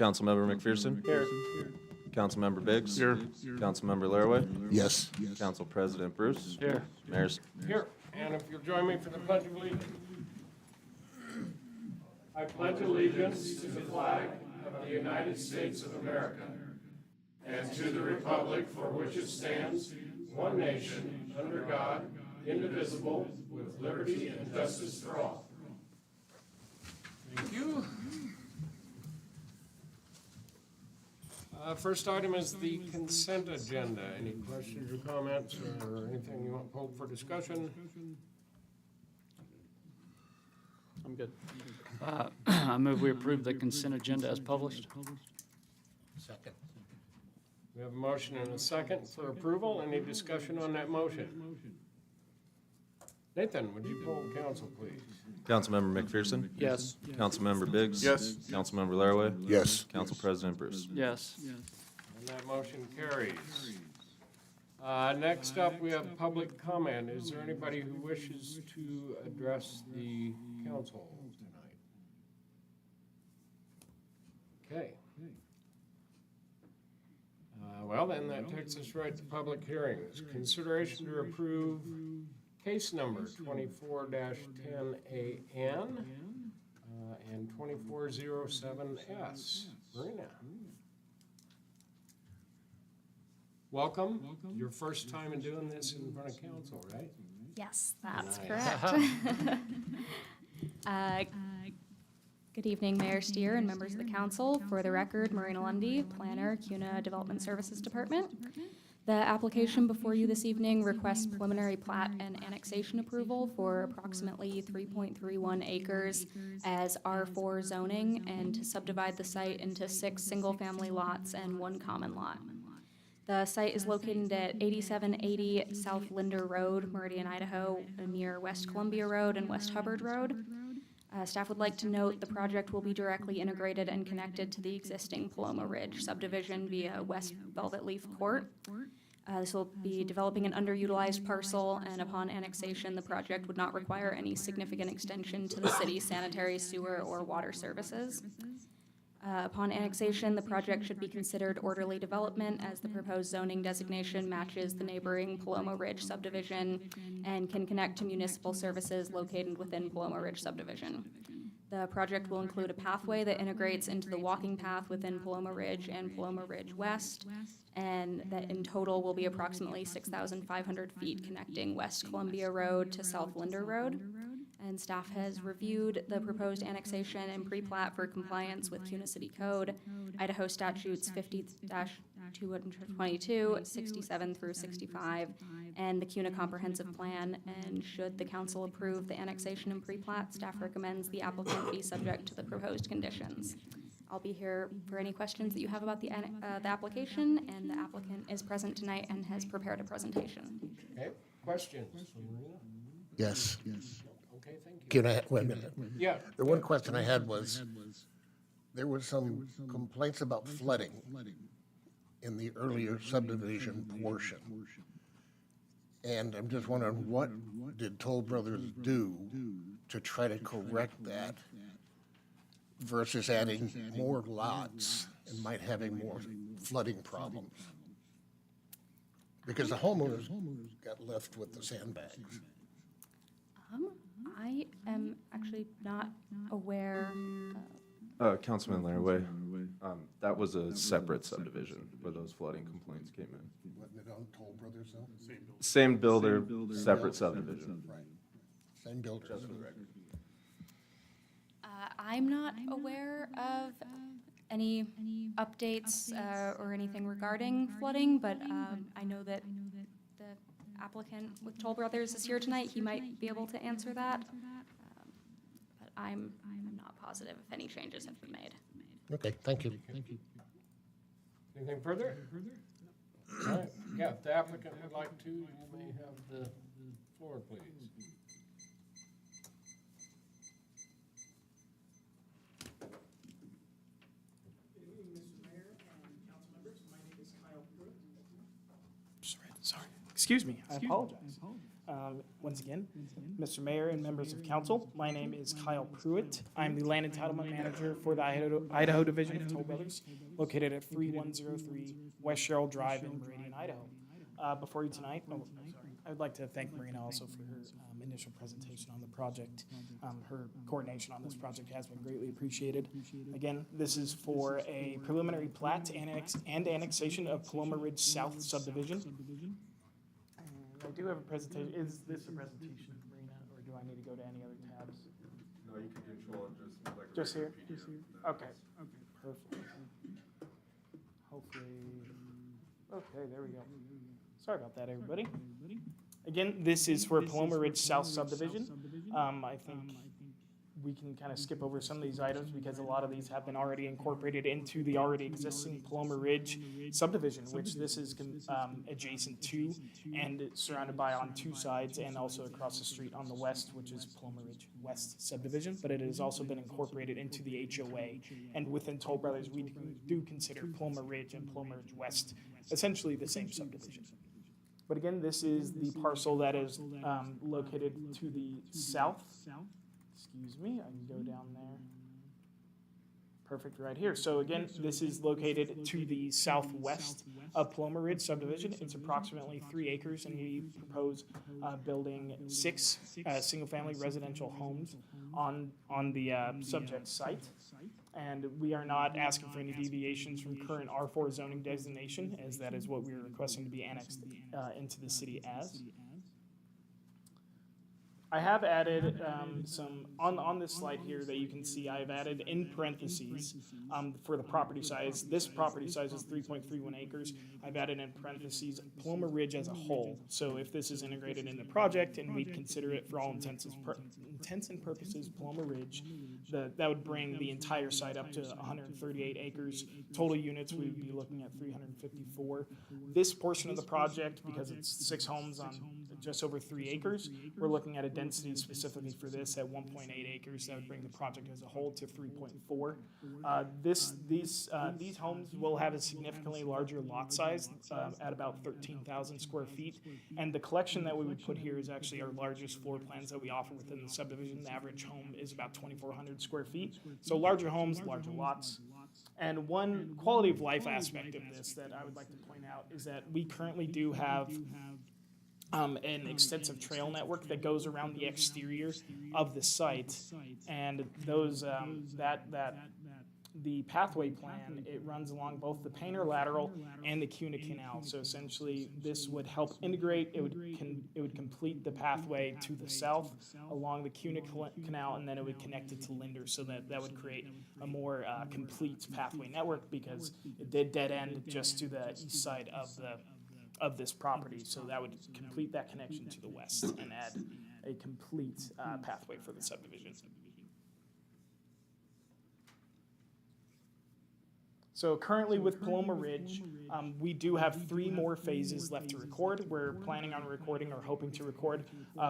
Councilmember McPherson? Here. Councilmember Biggs? Here. Councilmember Laraway? Yes. Council President Bruce? Here. Mayor's. Here. And if you'll join me for the Pledge of Allegiance. I pledge allegiance to the flag of the United States of America and to the republic for which it stands, one nation, under God, indivisible, with liberty and justice for all. Thank you. First item is the consent agenda. Any questions or comments or anything you want pulled for discussion? I'm good. I move we approve the consent agenda as published. Second. We have a motion and a second for approval. Any discussion on that motion? Nathan, would you poll council, please? Councilmember McPherson? Yes. Councilmember Biggs? Yes. Councilmember Laraway? Yes. Council President Bruce? Yes. And that motion carries. Next up, we have public comment. Is there anybody who wishes to address the council tonight? Okay. Well, then that takes us right to public hearings. Consideration to approve case number 24-10AN and 2407S. Marina. Welcome. Your first time in doing this in front of council, right? Yes, that's Nice. correct. Good evening, Mayor Steer and members of the council. For the record, Marina Lundy, Planner, CUNA Development Services Department. The application before you this evening requests preliminary plat and annexation approval for approximately 3.31 acres as R4 zoning and to subdivide the site into 6 single-family lots and 1 common lot. The site is located at 8780 South Linder Road, Meridian, Idaho, near West Columbia Road and West Hubbard Road. Staff would like to note the project will be directly integrated and connected to the existing Paloma Ridge subdivision via West Velvet Leaf Court. This will be developing an underutilized parcel, and upon annexation, the project would not require any significant extension to the city's sanitary, sewer, or water services. Upon annexation, the project should be considered orderly development as the proposed zoning designation matches the neighboring Paloma Ridge subdivision and can connect to municipal services located within Paloma Ridge subdivision. The project will include a pathway that integrates into the walking path within Paloma Ridge and Paloma Ridge West, and that in total will be approximately 6,500 feet connecting West Columbia Road to South Linder Road. And staff has reviewed the proposed annexation and pre-plat for compliance with CUNA City Code, Idaho Statutes 50-222, 67 through 65, and the CUNA Comprehensive Plan. And should the council approve the annexation and pre-plat, staff recommends the applicant be subject to the proposed conditions. I'll be here for any questions that you have about the application, and the applicant is present tonight and has prepared a presentation. Okay, questions from Marina? Yes. Okay, thank you. Can I, wait a minute. Yeah, The one question I had was, there was some complaints about flooding in the earlier subdivision portion. And I'm just wondering, what did Toll Brothers do to try to correct that versus adding more lots and might having more flooding problems? Because the homeowners got left with the sandbags. I am actually not aware. Councilman Laraway, that was a separate subdivision where those flooding complaints came in. Wasn't it on Toll Brothers though? Same builder, separate subdivision. Right. Same builder. I'm not aware of any updates or anything regarding flooding, but I know that the applicant with Toll Brothers is here tonight. He might be able to answer that. But I'm not positive if any changes have been made. Okay, thank you. anything further? All right, yeah, if the applicant would like to, you may have the floor, please. Sorry, excuse me, I apologize. once again. Mr. Mayor and members of council, my name is Kyle Pruitt. I'm the Land Entitlement Manager for the Idaho Division of Toll Brothers, located at 3103 West Sherrill Drive in Meridian, Idaho. Before you tonight, I would like to thank Marina also for her initial presentation on the project. Her coordination on this project has been greatly appreciated. Again, this is for a preliminary plat and annexation of Paloma Ridge South subdivision. I do have a presentation. Is this a presentation, Marina, or do I need to go to any other tabs? No, you can control it just. Just here? Okay, perfect. Hopefully, okay, there we go. Sorry about that, everybody. Again, this is for Paloma Ridge South subdivision. I think we can kind of skip over some of these items because a lot of these have been already incorporated into the already existing Paloma Ridge subdivision, which this is adjacent to and surrounded by on two sides and also across the street on the west, which is Paloma Ridge West subdivision, but it has also been incorporated into the HOA. And within Toll Brothers, we do consider Paloma Ridge and Paloma Ridge West essentially the same subdivision. But again, this is the parcel that is located to the south. Excuse me, I can go down there. Perfect, right here. So again, this is located to the southwest of Paloma Ridge subdivision. It's approximately 3 acres, and we propose building 6 single-family residential homes on the subject site. And we are not asking for any deviations from current R4 zoning designation, as that is what we are requesting to be annexed into the city as. I have added some, on this slide here that you can see, I've added in parentheses for the property size. This property size is 3.31 acres. I've added in parentheses Paloma Ridge as a whole. So if this is integrated in the project and we'd consider it for all intents and purposes Paloma Ridge, that would bring the entire site up to 138 acres. Total units, we would be looking at 354. This portion of the project, because it's 6 homes on just over 3 acres, we're looking at a density specifically for this at 1.8 acres. That would bring the project as a whole to 3.4. These homes will have a significantly larger lot size at about 13,000 square feet. And the collection that we would put here is actually our largest floor plans that we offer within the subdivision. The average home is about 2,400 square feet. So larger homes, larger lots. And one quality of life aspect of this that I would like to point out is that we currently do have an extensive trail network that goes around the exterior of the site, and those the pathway plan, it runs along both the Painter Lateral and the Cuna Canal. So essentially, this would help integrate. It would complete the pathway to the south along the Cuna Canal, and then it would connect it to Linder, so that would create a more complete pathway network, because it did dead end just to the east side of this property. So that would complete that connection to the west and add a complete pathway for the subdivision. So currently with Paloma Ridge, we do have 3 more phases left to record. We're planning on recording or hoping to record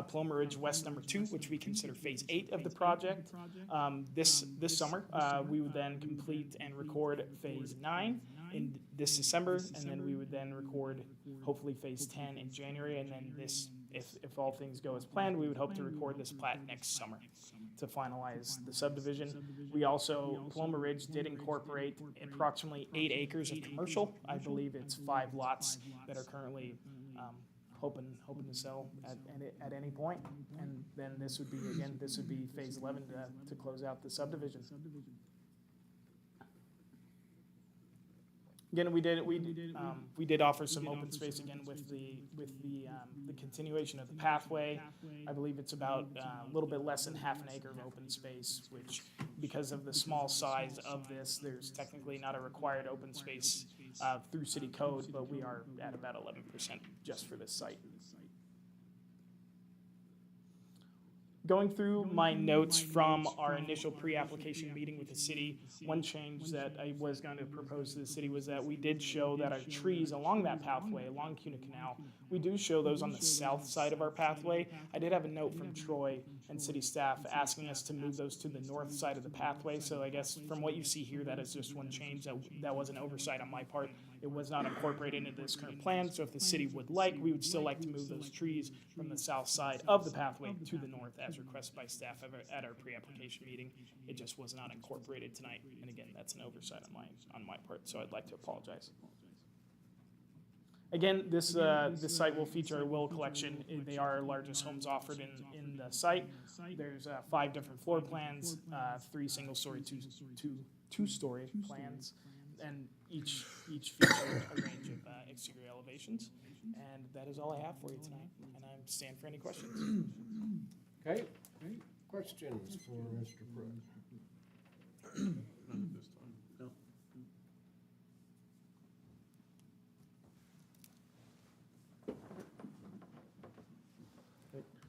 Paloma Ridge West number 2, which we consider phase 8 of the project. This summer, we would then complete and record phase 9 in this December, and then we would then record hopefully phase 10 in January, and then this, if all things go as planned, we would hope to record this plat next summer to finalize the subdivision. We also, Paloma Ridge did incorporate approximately 8 acres of commercial. I believe it's 5 lots that are currently hoping to sell at any point. And then this would be phase 11 to close out the subdivision. Again, we did offer some open space again with the continuation of the pathway. I believe it's about a little bit less than half an acre of open space, which, because of the small size of this, there's technically not a required open space through city code, but we are at about 11% just for this site. Going through my notes from our initial pre-application meeting with the city, one change that I was going to propose to the city was that we did show that our trees along that pathway, along Cuna Canal, We do show those on the south side of our pathway. I did have a note from Troy and city staff asking us to move those to the north side of the pathway. So I guess from what you see here, that is just one change. That was an oversight on my part. It was not incorporated into this current plan. So if the city would like, we would still like to move those trees from the south side of the pathway to the north as requested by staff at our pre-application meeting. It just was not incorporated tonight. And again, that's an oversight on my part. So I'd like to apologize. Again, this site will feature a will collection. They are our largest homes offered in the site. There's 5 different floor plans, 3 single-story, two-story plans, and each feature a range of exterior elevations. And that is all I have for you tonight. And I stand for any questions. Okay, questions for Mr. Pruitt?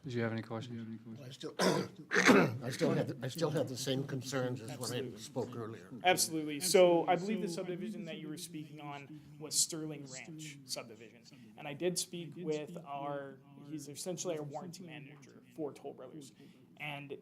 Did you have any questions? I still have the same concerns as when I spoke earlier. Absolutely. So I believe the subdivision that you were speaking on was Sterling Ranch subdivision. And I did speak with he's essentially our warranty manager for Toll Brothers. And,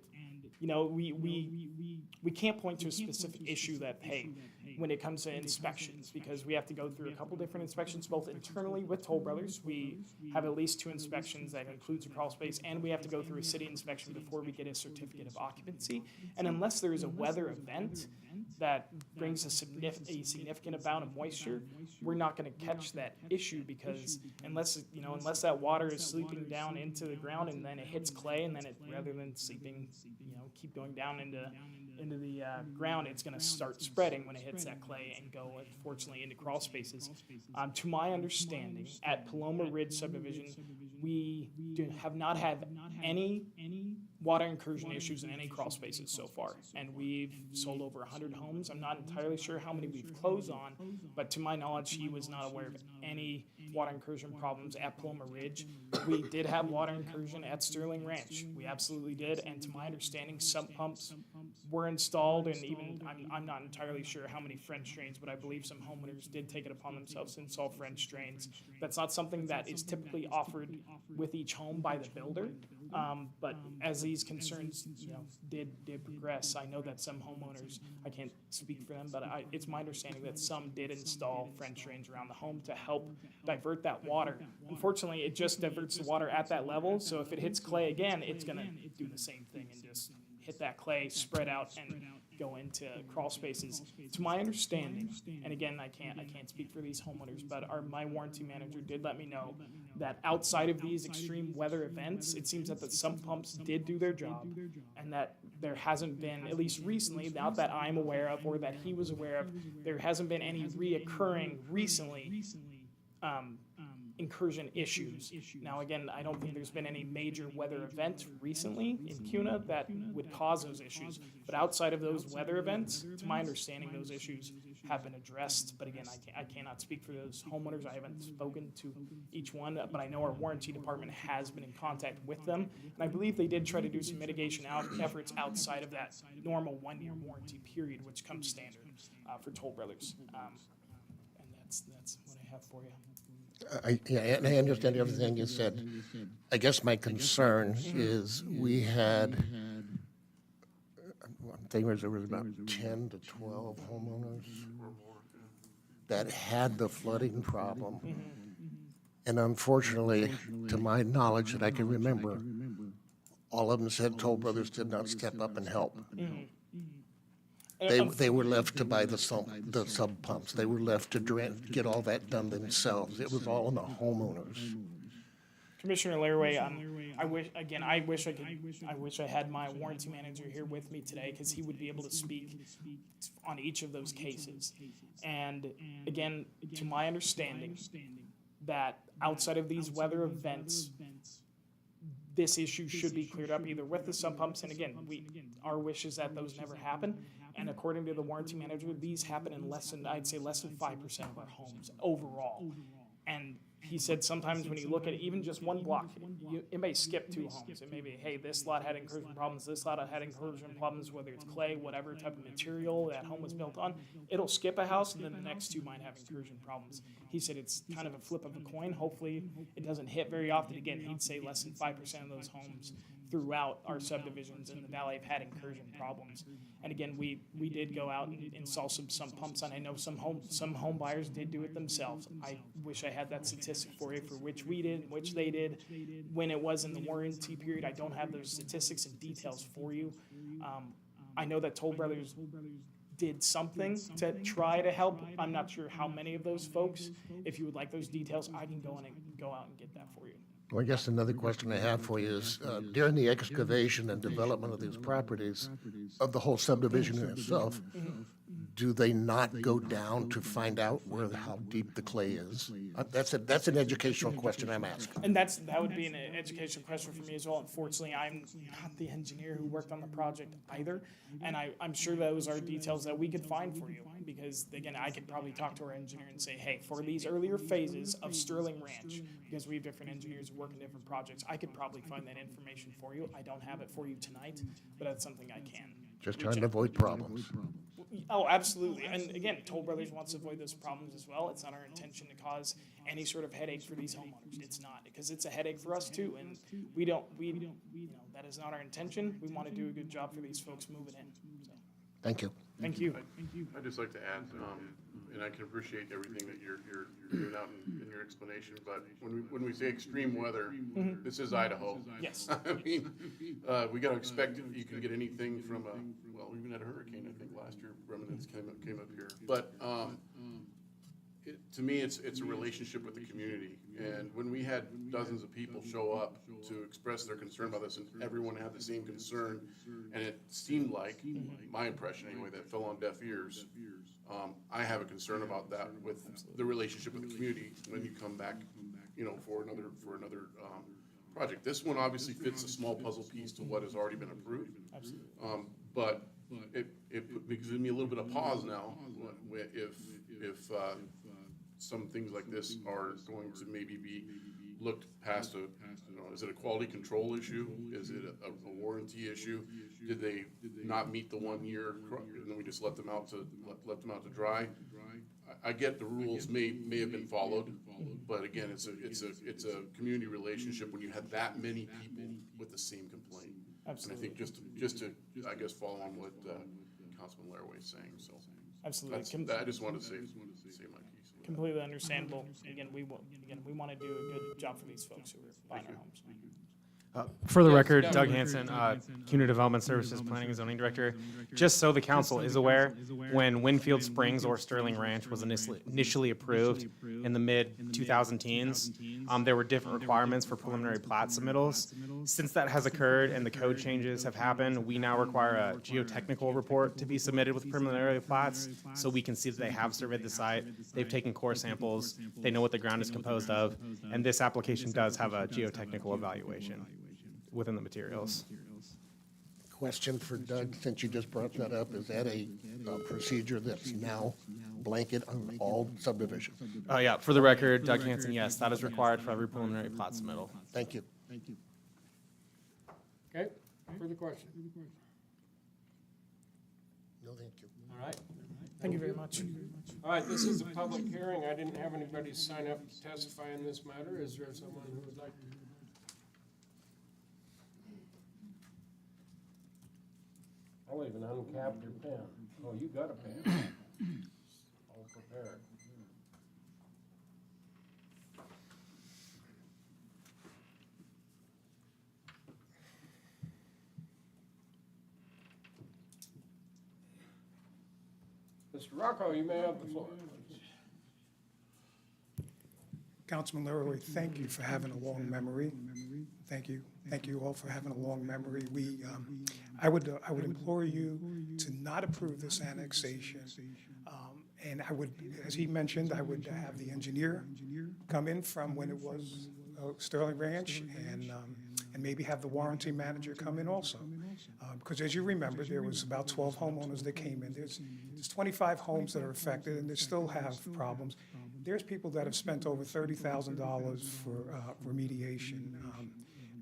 you know, we can't point to a specific issue that, hey, when it comes to inspections, because we have to go through a couple different inspections, both internally with Toll Brothers. We have at least 2 inspections that includes a crawl space, and we have to go through a city inspection before we get a certificate of occupancy. And unless there is a weather event that brings a significant amount of moisture, we're not going to catch that issue, because unless that water is seeping down into the ground and then it hits clay, and then rather than seeping, keep going down into the ground, it's going to start spreading when it hits that clay and go, unfortunately, into crawl spaces. To my understanding, at Paloma Ridge subdivision, we have not had any water incursion issues in any crawl spaces so far, and we've sold over 100 homes. I'm not entirely sure how many we've closed on, but to my knowledge, he was not aware of any water incursion problems at Paloma Ridge. We did have water incursion at Sterling Ranch. We absolutely did, and to my understanding, sump pumps were installed, and even I'm not entirely sure how many French drains, but I believe some homeowners did take it upon themselves to install French drains. That's not something that is typically offered with each home by the builder, but as these concerns did progress, I know that some homeowners, I can't speak for them, but it's my understanding that some did install French drains around the home to help divert that water. Unfortunately, it just diverts the water at that level, so if it hits clay again, it's going to do the same thing and just hit that clay, spread out, and go into crawl spaces. To my understanding, and again, I can't speak for these homeowners, but my warranty manager did let me know that outside of these extreme weather events, it seems that the sump pumps did do their job, and that there hasn't been, at least recently, not that I'm aware of or that he was aware of, there hasn't been any reoccurring recently incursion issues. Now, again, I don't think there's been any major weather event recently in CUNA that would cause those issues. But outside of those weather events, to my understanding, those issues have been addressed. But again, I cannot speak for those homeowners. I haven't spoken to each one, but I know our warranty department has been in contact with them. And I believe they did try to do some mitigation efforts outside of that normal 1-year warranty period, which comes standard for Toll Brothers. And that's what I have for you. And I understand everything you said. I guess my concern is we had, I think there was about 10 to 12 homeowners that had the flooding problem. And unfortunately, to my knowledge that I can remember, all of them said Toll Brothers did not step up and help. They were left to buy the sub pumps. They were left to get all that done themselves. It was all on the homeowners. Commissioner Laraway, I wish I had my warranty manager here with me today, because he would be able to speak on each of those cases. And again, to my understanding, that outside of these weather events, this issue should be cleared up either with the sump pumps, and again, our wish is that those never happen. And according to the warranty manager, these happen in less than 5% of our homes overall. And he said sometimes when you look at even just one block, it may skip 2 homes. It may be, hey, this lot had incursion problems, this lot had incursion problems, whether it's clay, whatever type of material that home was built on. It'll skip a house, and then the next 2 might have incursion problems. He said it's kind of a flip of a coin. Hopefully, it doesn't hit very often. Again, he'd say less than 5% of those homes throughout our subdivisions in the valley have had incursion problems. And again, we did go out and install some pumps, and I know some home buyers did do it themselves. I wish I had that statistic for you for which we did, which they did, when it was in the warranty period. I don't have those statistics and details for you. I know that Toll Brothers did something to try to help. I'm not sure how many of those folks. If you would like those details, I can go out and get that for you. Well, I guess another question I have for you is, during the excavation and development of these properties, of the whole subdivision in itself, do they not go down to find out how deep the clay is? That's an educational question I'm asking. And that would be an educational question for me as well. Unfortunately, I'm not the engineer who worked on the project either, and I'm sure those are details that we could find for you, because again, I could probably talk to our engineer and say, hey, for these earlier phases of Sterling Ranch, because we have different engineers who work in different projects, I could probably find that information for you. I don't have it for you tonight, but that's something I can. Just trying to avoid problems. Oh, absolutely. And again, Toll Brothers wants to avoid those problems as well. It's not our intention to cause any sort of headache for these homeowners. It's not, because it's a headache for us too. And we don't, that is not our intention. We want to do a good job for these folks moving in. So, Thank you. thank you. I'd just like to add, and I can appreciate everything that you're doing out in your explanation, but when we say extreme weather, this is Idaho. Yes. I mean, we gotta expect, you can get anything from we even had a hurricane, I think, last year, remnants came up here. But, to me, it's a relationship with the community. And when we had dozens of people show up to express their concern about this, and everyone had the same concern, and it seemed like, my impression anyway, that fell on deaf ears. I have a concern about that with the relationship with the community when you come back, for another project. This one obviously fits a small puzzle piece to what has already been approved. Absolutely. But it gives me a little bit of pause now if some things like this are going to maybe be looked past is it a quality control issue? Is it a warranty issue? Did they not meet the 1 year, and then we just let them out to dry? I get the rules may have been followed, but again, it's a community relationship when you have that many people with the same complaint. Absolutely. And I think just to I guess follow on what Councilman Laraway is saying. So Absolutely. I just wanted to say my piece. Completely understandable. Again, we want to do a good job for these folks who are buying our homes. For the record, Doug Hanson, CUNA Development Services Planning and Zoning Director. Just so the council is aware, when Winfield Springs or Sterling Ranch was initially approved in the mid-2010s, there were different requirements for preliminary plat submittals. Since that has occurred and the code changes have happened, we now require a geotechnical report to be submitted with preliminary plats, so we can see that they have surveyed the site, they've taken core samples, they know what the ground is composed of, and this application does have a geotechnical evaluation within the materials. Question for Doug, since you just brought that up, is that a procedure that's now blanket on all subdivisions? Yeah, for the record, Doug Hanson, yes, that is required for every preliminary plat submittal. Thank you. Okay, further question? No, thank you. All right. Thank you very much. All right, this is a public hearing. I didn't have anybody sign up to testify in this matter. Is there someone who would like to? I'll even uncap your pen. Oh, you got a pen. All prepared. Mr. Rocco, you may have the floor. Councilman Laraway, thank you for having a long memory. Thank you. Thank you all for having a long memory. I would implore you to not approve this annexation. And I would, as he mentioned, I would have the engineer come in from when it was Sterling Ranch, and maybe have the warranty manager come in also. Because as you remember, there was about 12 homeowners that came in. There's 25 homes that are affected, and they still have problems. there's people that have spent over $30,000 for remediation.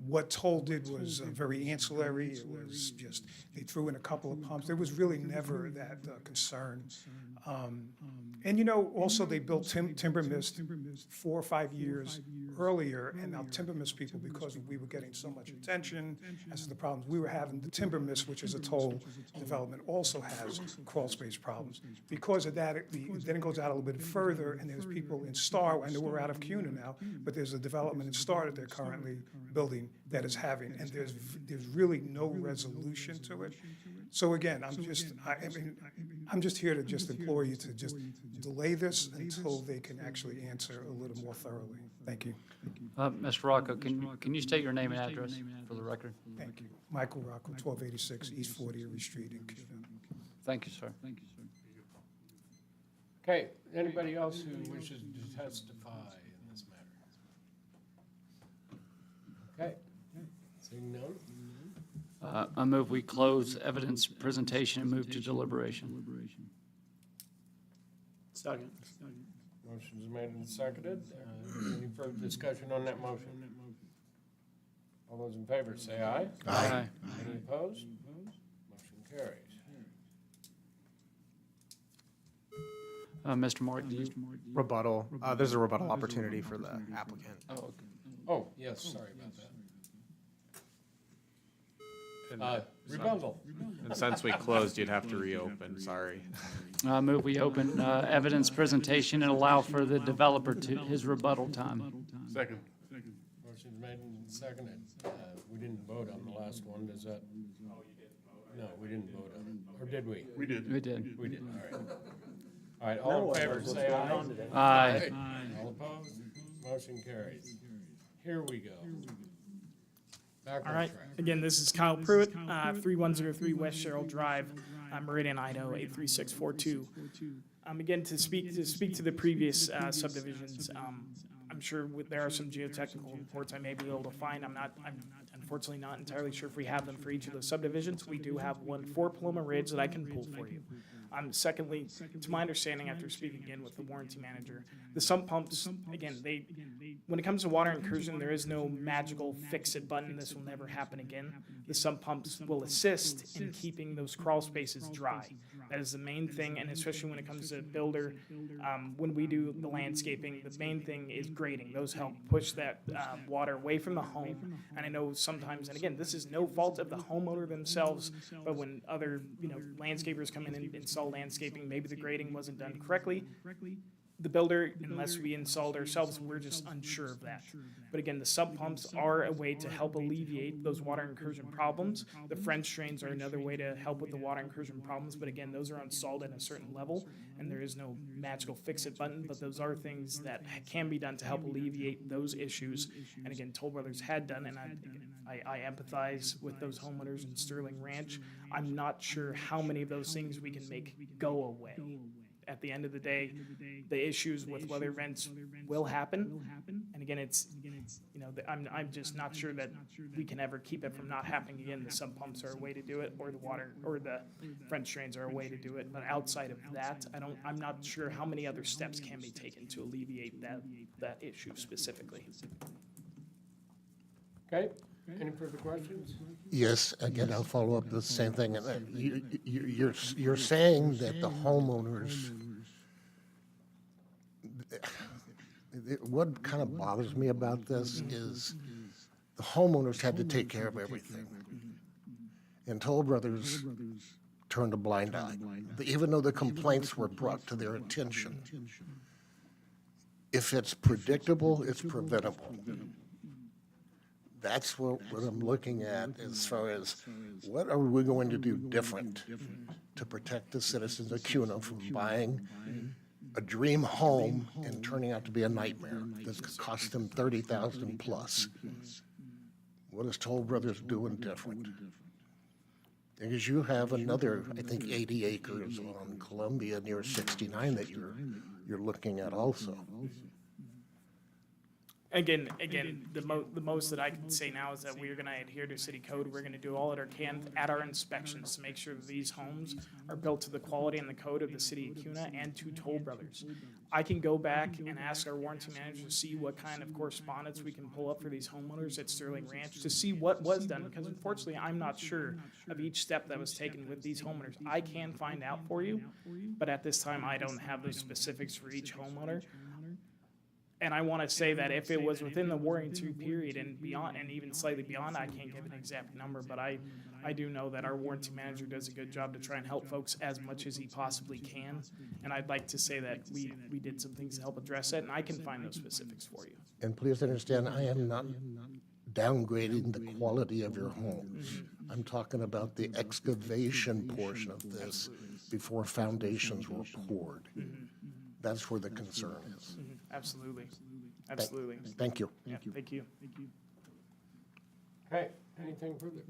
What Toll did was very ancillary. It was just, they threw in a couple of pumps. There was really never that concern. And you know, also they built Timber Mist 4 or 5 years earlier, and now Timber Mist people, because we were getting so much attention as to the problems we were having, the Timber Mist, which is a Toll development, also has crawl space problems. Because of that, then it goes out a little bit further, and there's people in Star, I know we're out of CUNA now, but there's a development in Star that they're currently building that is having, and there's really no resolution to it. So again, I'm just here to just implore you to just delay this until they can actually answer a little more thoroughly. Thank you. Mr. Rocco, can you state your name and address for the record? Thank you. Michael Rocco, 1286 East 40 Erie Street in CUNA. Thank you, sir. Okay, anybody else who wishes to testify in this matter? Okay, seeing none? I move we close evidence presentation and move to deliberation. Second. Motion's made and seconded. Any further discussion on that motion? All those in favor say aye. Aye. Any opposed? Motion carries. Mr. Mark, do you? Rebuttal. There's a rebuttal opportunity for the applicant. Oh, okay. Oh, yes, sorry about that. Rebuttal. And since we closed, you'd have to reopen, sorry. I move we open evidence presentation and allow for the developer to his rebuttal time. Second. Motion's made and seconded. We didn't vote on the last one, does that? No, we didn't vote on it, or did we? We did. We did, all right. All right, all in favor, say aye. Aye. All opposed? Motion carries. Here we go. Back All on right, track. again, this is Kyle Pruitt, 3103 West Sherrill Drive, Meridian, Idaho, 83642. Again, to speak to the previous subdivisions, I'm sure there are some geotechnical reports I may be able to find. I'm unfortunately not entirely sure if we have them for each of those subdivisions. We do have one for Paloma Ridge that I can pull for you. Secondly, to my understanding, after speaking again with the warranty manager, the sump pumps, again, when it comes to water incursion, there is no magical fix-it button. This will never happen again. The sump pumps will assist in keeping those crawl spaces dry. That is the main thing, and especially when it comes to builder, when we do the landscaping, the main thing is grading. Those help push that water away from the home. And I know sometimes, and again, this is no fault of the homeowner themselves, but when other landscapers come in and install landscaping, maybe the grading wasn't done correctly. The builder, unless we installed ourselves, we're just unsure of that. But again, the sump pumps are a way to help alleviate those water incursion problems. The French drains are another way to help with the water incursion problems, but again, those are installed at a certain level, and there is no magical fix-it button, but those are things that can be done to help alleviate those issues. And again, Toll Brothers had done, and I empathize with those homeowners in Sterling Ranch. I'm not sure how many of those things we can make go away. At the end of the day, the issues with weather events will happen. And again, I'm just not sure that we can ever keep it from not happening again. The sump pumps are a way to do it, or the water, or the French drains are a way to do it. But outside of that, I'm not sure how many other steps can be taken to alleviate that issue specifically. Okay, any further questions? Yes, again, I'll follow up the same thing. And you're saying that the homeowners, what kind of bothers me about this is the homeowners had to take care of everything. And Toll Brothers turned a blind eye, even though the complaints were brought to their attention. If it's predictable, it's preventable. That's what I'm looking at as far as what are we going to do different to protect the citizens of CUNA from buying a dream home and turning out to be a nightmare that's going to cost them $30,000 plus. What is Toll Brothers doing different? Because you have another, I think, 80 acres on Columbia near 69 that you're looking at also. Again, the most that I can say now is that we are gonna adhere to city code. We're gonna do all that our can at our inspections to make sure that these homes are built to the quality and the code of the city of Kuna and to Toll Brothers. I can go back and ask our warranty manager to see what kind of correspondence we can pull up for these homeowners at Sterling Ranch to see what was done, because unfortunately, I'm not sure of each step that was taken with these homeowners. I can find out for you, but at this time, I don't have those specifics for each homeowner. And I want to say that if it was within the warranty period and beyond, and even slightly beyond, I can't give an exact number, but I do know that our warranty manager does a good job to try and help folks as much as he possibly can. And I'd like to say that we did some things to help address that, and I can find those specifics for you. And please understand, I am not downgrading the quality of your homes. I'm talking about the excavation portion of this before foundations were poured. That's where the concern is. Absolutely. Absolutely. Thank you. Yeah, thank you. Okay, anything further?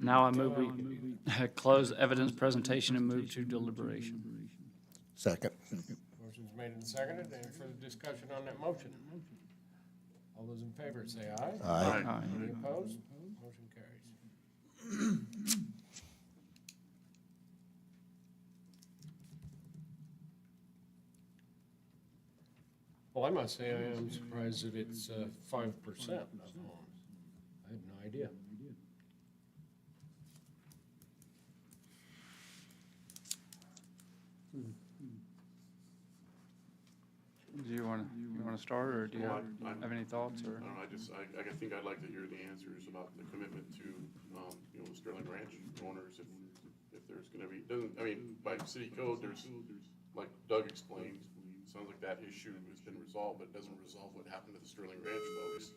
Now I move we close evidence presentation and move to deliberation. Second. Motion's made and seconded. Any further discussion on that motion? All those in favor say aye. Aye. Aye. Any opposed? Motion carries. Well, I must say I am surprised that it's 5% of homes. I had no idea. Do you want to start, or do you have any thoughts, or? I don't know, I think I'd like to hear the answers about the commitment to, Sterling Ranch owners, if there's gonna be, by city code, there's, like Doug explained, sounds like that issue has been resolved, but it doesn't resolve what happened to the Sterling Ranch folks,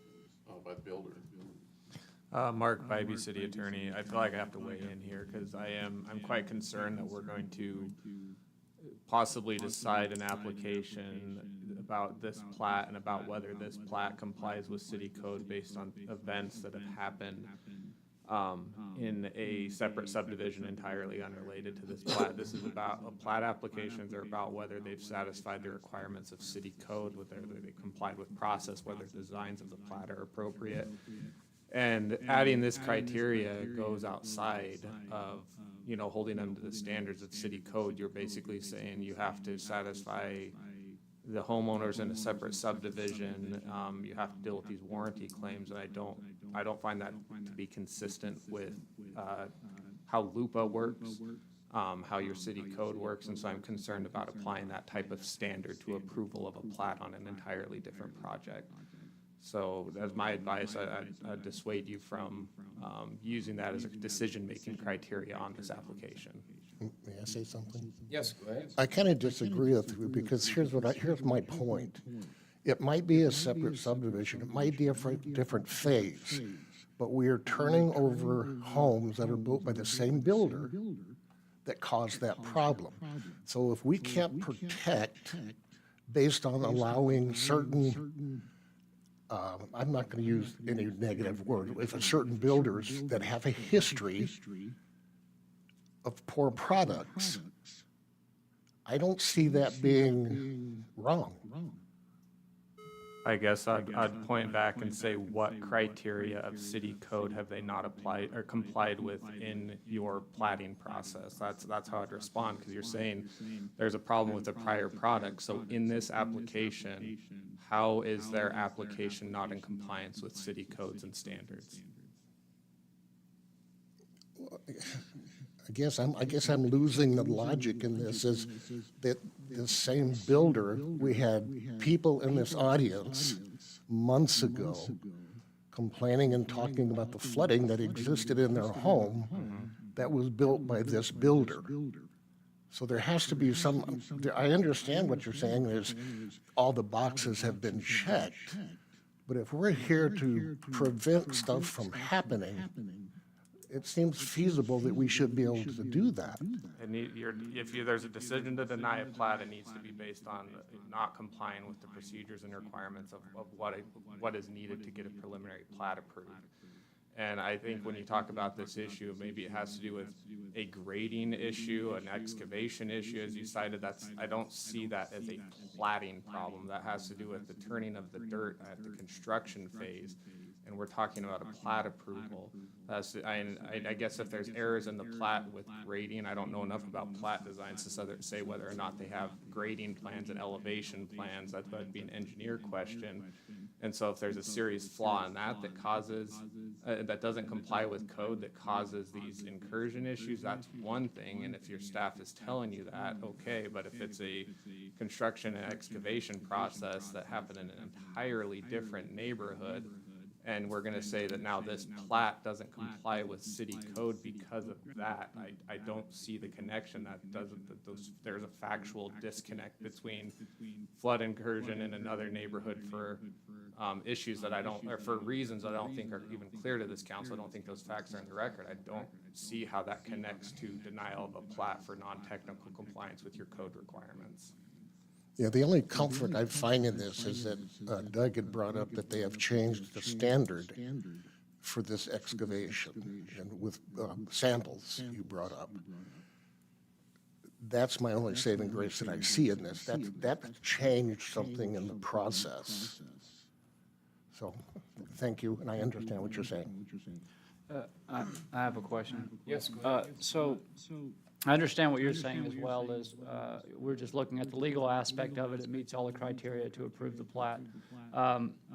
by the builder. Mark Bybee, city attorney. I feel like I have to weigh in here because I'm quite concerned that we're going to possibly decide an application about this plat and about whether this plat complies with city code based on events that have happened in a separate subdivision entirely unrelated to this plat. This is about, plat applications are about whether they've satisfied the requirements of city code, whether they complied with process, whether designs of the plat are appropriate. And adding this criteria goes outside of, holding them to the standards of city code. You're basically saying you have to satisfy the homeowners in a separate subdivision. You have to deal with these warranty claims, and I don't find that to be consistent with how LUPA works, how your city code works, and so I'm concerned about applying that type of standard to approval of a plat on an entirely different project. So as my advice, I dissuade you from using that as a decision-making criteria on this application. May I say something? Yes, go ahead. I kind of disagree with you because here's my point. It might be a separate subdivision, it might be a different phase, but we are turning over homes that are built by the same builder that caused that problem. So if we can't protect based on allowing certain, I'm not going to use any negative word, if certain builders that have a history of poor products, I don't see that being wrong. I guess I'd point back and say, what criteria of city code have they not applied or complied with in your platting process? That's how I'd respond, because you're saying there's a problem with the prior product. So in this application, how is their application not in compliance with city codes and standards? I guess I'm losing the logic in this, is that the same builder, we had people in this audience months ago complaining and talking about the flooding that existed in their home that was built by this builder. So there has to be some, I understand what you're saying is all the boxes have been checked, but if we're here to prevent stuff from happening, it seems feasible that we should be able to do that. And if there's a decision to deny a plat, it needs to be based on not complying with the procedures and requirements of what is needed to get a preliminary plat approved. And I think when you talk about this issue, maybe it has to do with a grading issue, an excavation issue, as you cited. I don't see that as a platting problem. That has to do with the turning of the dirt at the construction phase. And we're talking about a plat approval. I guess if there's errors in the plat with grading, I don't know enough about plat designs to say whether or not they have grading plans and elevation plans. That would be an engineer question. And so if there's a serious flaw in that causes, that doesn't comply with code, that causes these incursion issues, that's one thing. And if your staff is telling you that, okay, but if it's a construction and excavation process that happened in an entirely different neighborhood, and we're gonna say that now this plat doesn't comply with city code because of that, I don't see the connection. There's a factual disconnect between flood incursion in another neighborhood for issues that or for reasons that I don't think are even clear to this council. I don't think those facts are in the record. I don't see how that connects to denial of a plat for non-technical compliance with your code requirements. Yeah, the only comfort I find in this is that Doug had brought up that they have changed the standard for this excavation, and with samples you brought up. That's my only saving grace that I see in this. That changed something in the process. So, thank you, and I understand what you're saying. I have a question. Yes, go ahead. So I understand what you're saying as well as, we're just looking at the legal aspect of it. It meets all the criteria to approve the plat.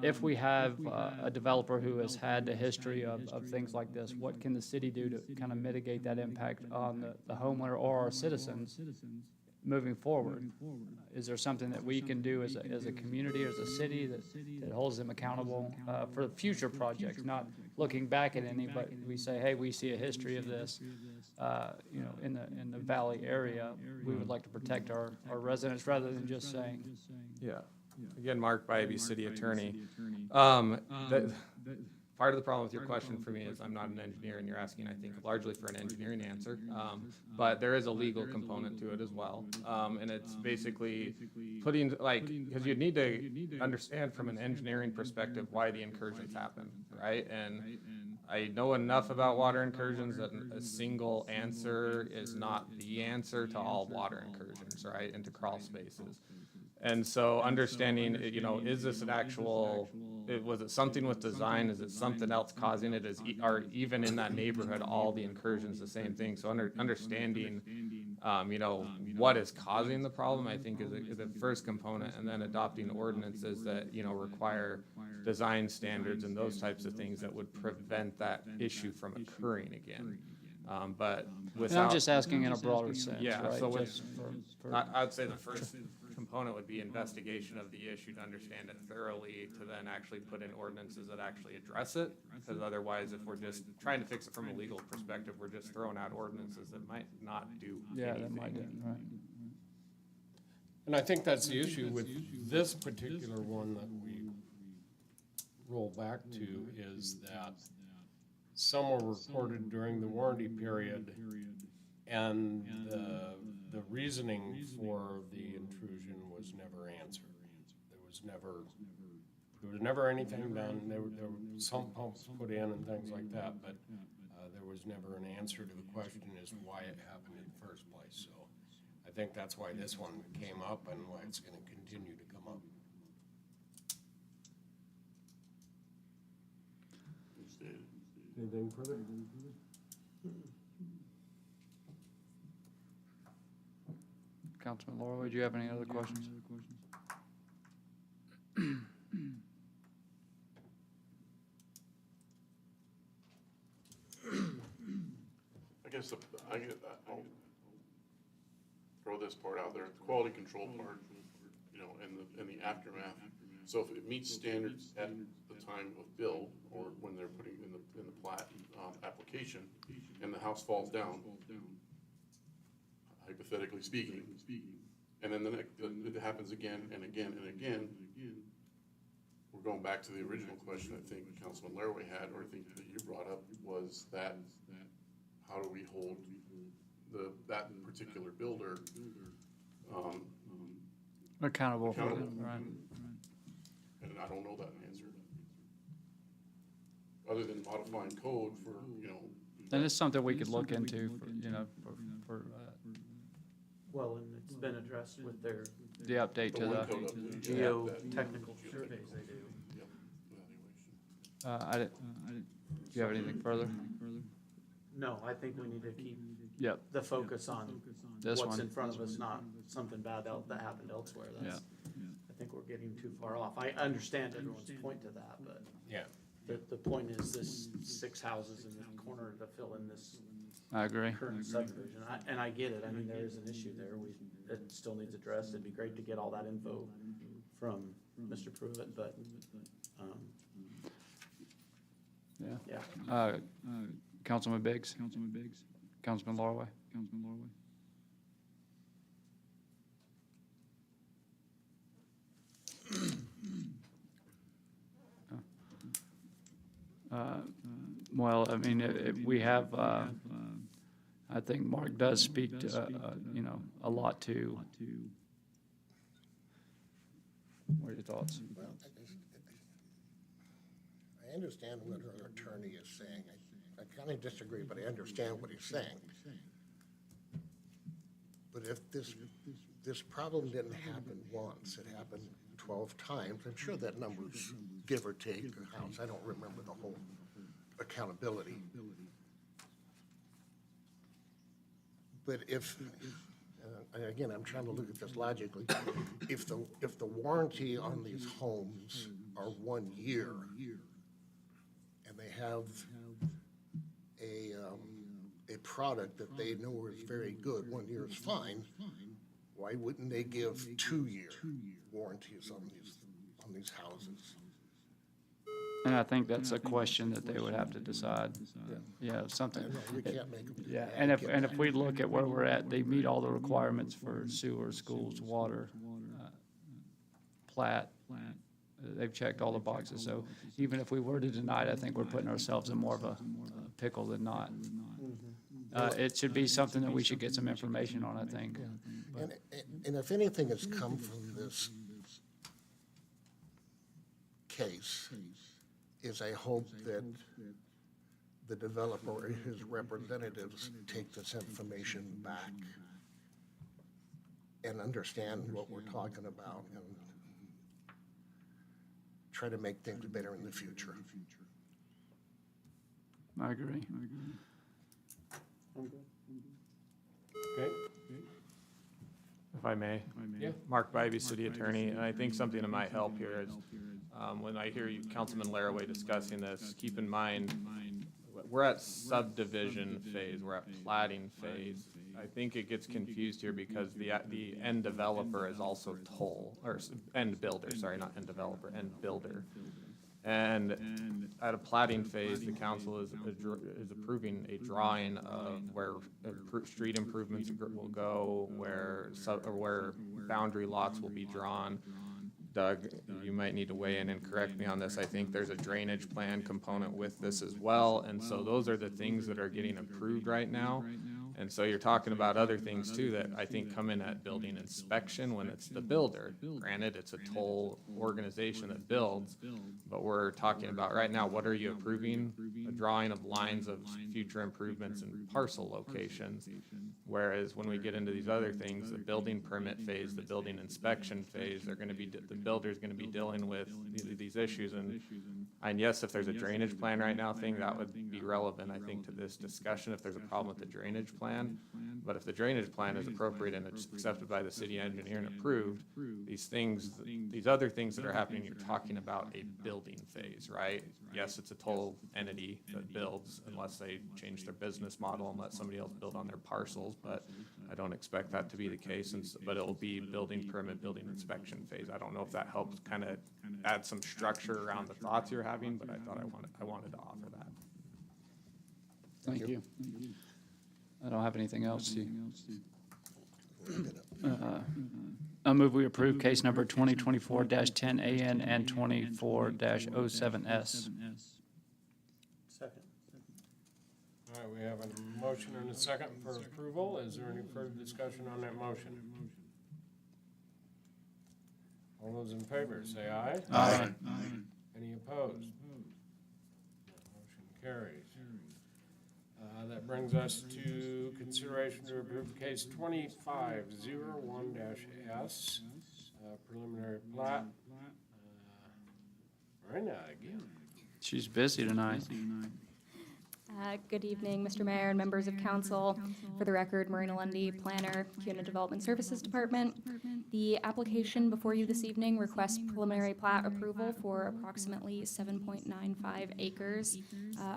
If we have a developer who has had a history of things like this, what can the city do to kind of mitigate that impact on the homeowner or our citizens moving forward? Is there something that we can do as a community, as a city that holds them accountable for future projects, not looking back at any, but we say, hey, we see a history of this, in the valley area. We would like to protect our residents rather than just saying. Yeah. Again, Mark Bybee, city attorney. Part of the problem with your question for me is I'm not an engineer, and you're asking, I think, largely for an engineering answer. But there is a legal component to it as well. And it's basically putting, because you need to understand from an engineering perspective why the incursions happen, right? And I know enough about water incursions that a single answer is not the answer to all water incursions, right, into crawl spaces. And so understanding, is this an actual, was it something with design? Is it something else causing it? Are even in that neighborhood, all the incursions the same thing? So understanding, what is causing the problem, I think is the first component, and then adopting ordinances that, require design standards and those types of things that would prevent that issue from occurring again. But without. And I'm just asking in a broader sense, Yeah, right? so Just for- I'd say the first component would be investigation of the issue to understand it thoroughly, to then actually put in ordinances that actually address it. Because otherwise, if we're just trying to fix it from a legal perspective, we're just throwing out ordinances that might not do Yeah, anything. that might do, right. And I think that's the issue with this particular one that we roll back to, is that some were recorded during the warranty period, and the reasoning for the intrusion was never answered. There was never anything done. There were some pumps put in and things like that, but there was never an answer to the question as to why it happened in the first place. So I think that's why this one came up and why it's going to continue to come up. Anything further? Councilman Laura, do you have any other questions? I'll throw this part out there, the quality control part, and the aftermath. So if it meets standards at the time of build, or when they're putting in the plat, application, and the house falls down, hypothetically speaking, and then it happens again and again and again, we're going back to the original question I think Councilman Laraway had, or I think that you brought up, was that how do we hold that particular builder Accountable for it, accountable? right. And I don't know that answer. other than modifying code for, you know. And it's something we could look into, for Well, and it's been addressed with their the update The to one the, code update, yeah, that- geotechnical surveys they do. Yep, evaluation. do you have anything further? No, I think we need to keep Yep, the focus on this what's one. in front of us, not something bad that happened elsewhere. That's, I think we're getting too far off. I understand everyone's point to that, but Yeah. the point is this 6 houses in the corner to fill in this I agree. current subdivision. And I get it. I mean, there is an issue there. It still needs addressed. It'd be great to get all that info from Mr. Pruitt, but, Yeah. yeah. Councilman Biggs? Councilman Laraway? Well, I mean, we have, I think Mark does speak to, a lot to. What are your thoughts? Well, I understand what our attorney is saying. I kind of disagree, but I understand what he's saying. But if this problem didn't happen once, it happened 12 times, I'm sure that number's give or take a house. I don't remember the whole accountability. But if, and again, I'm trying to look at this logically, if the warranty on these homes are 1 year, and they have a product that they know is very good, 1 year is fine, why wouldn't they give 2-year warranties on these houses? And I think that's a question that they would have to decide. Yeah, something. We can't make them do Yeah, that. and if we look at where we're at, they meet all the requirements for sewer, schools, water, plat. They've checked all the boxes, so even if we were to deny it, I think we're putting ourselves in more of a pickle than not. It should be something that we should get some information on, I think. And if anything has come from this case, is I hope that the developer or his representatives take this information back and understand what we're talking about and try to make things better in the future. I agree. Okay. If I may. Yeah. Mark Bybee, City Attorney, and I think something that might help here is, when I hear you, Councilman Laraway, discussing this, keep in mind, we're at subdivision phase, we're at plating phase. I think it gets confused here because the end developer is also end builder, sorry, not end developer, end builder. And at a plating phase, the council is approving a drawing of where street improvements will go, where boundary lots will be drawn. Doug, you might need to weigh in and correct me on this. I think there's a drainage plan component with this as well. And so those are the things that are getting approved right now. And so you're talking about other things too that I think come in at building inspection when it's the builder. Granted, it's a toll organization that builds, but we're talking about right now, what are you approving? A drawing of lines of future improvements and parcel locations. Whereas when we get into these other things, the building permit phase, the building inspection phase, the builder's gonna be dealing with these issues. And yes, if there's a drainage plan right now thing, that would be relevant, I think, to this discussion if there's a problem with the drainage plan. But if the drainage plan is appropriate and it's accepted by the city engineer and approved, these other things that are happening, you're talking about a building phase, right? Yes, it's a total entity that builds unless they change their business model and let somebody else build on their parcels, but I don't expect that to be the case, but it'll be building permit, building inspection phase. I don't know if that helps kind of add some structure around the thoughts you're having, but I thought I wanted to offer that. Thank you. I don't have anything else. I move we approve case number 2024-10AN and 24-07S. Second. All right, we have a motion and a second for approval. Is there any further discussion on that motion? All those in favor, say aye. Aye. Any opposed? carries. That brings us to consideration to approve case 2501-S, preliminary plat. Marina again. She's busy tonight. Good evening, Mr. Mayor and members of council. For the record, Marina Lundy, Planner, CUNA Development Services Department. The application before you this evening requests preliminary plat approval for approximately 7.95 acres,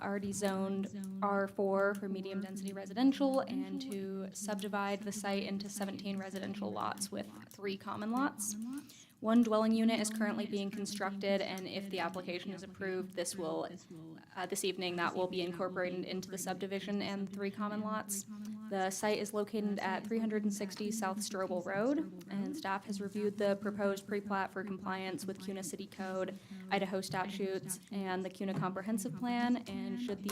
already zoned R4 for medium-density residential, and to subdivide the site into 17 residential lots with 3 common lots. 1 dwelling unit is currently being constructed, and if the application is approved, this evening, that will be incorporated into the subdivision and 3 common lots. The site is located at 360 South Strobel Road, and staff has reviewed the proposed pre-plat for compliance with CUNA City Code, Idaho statutes, and the CUNA Comprehensive Plan, and should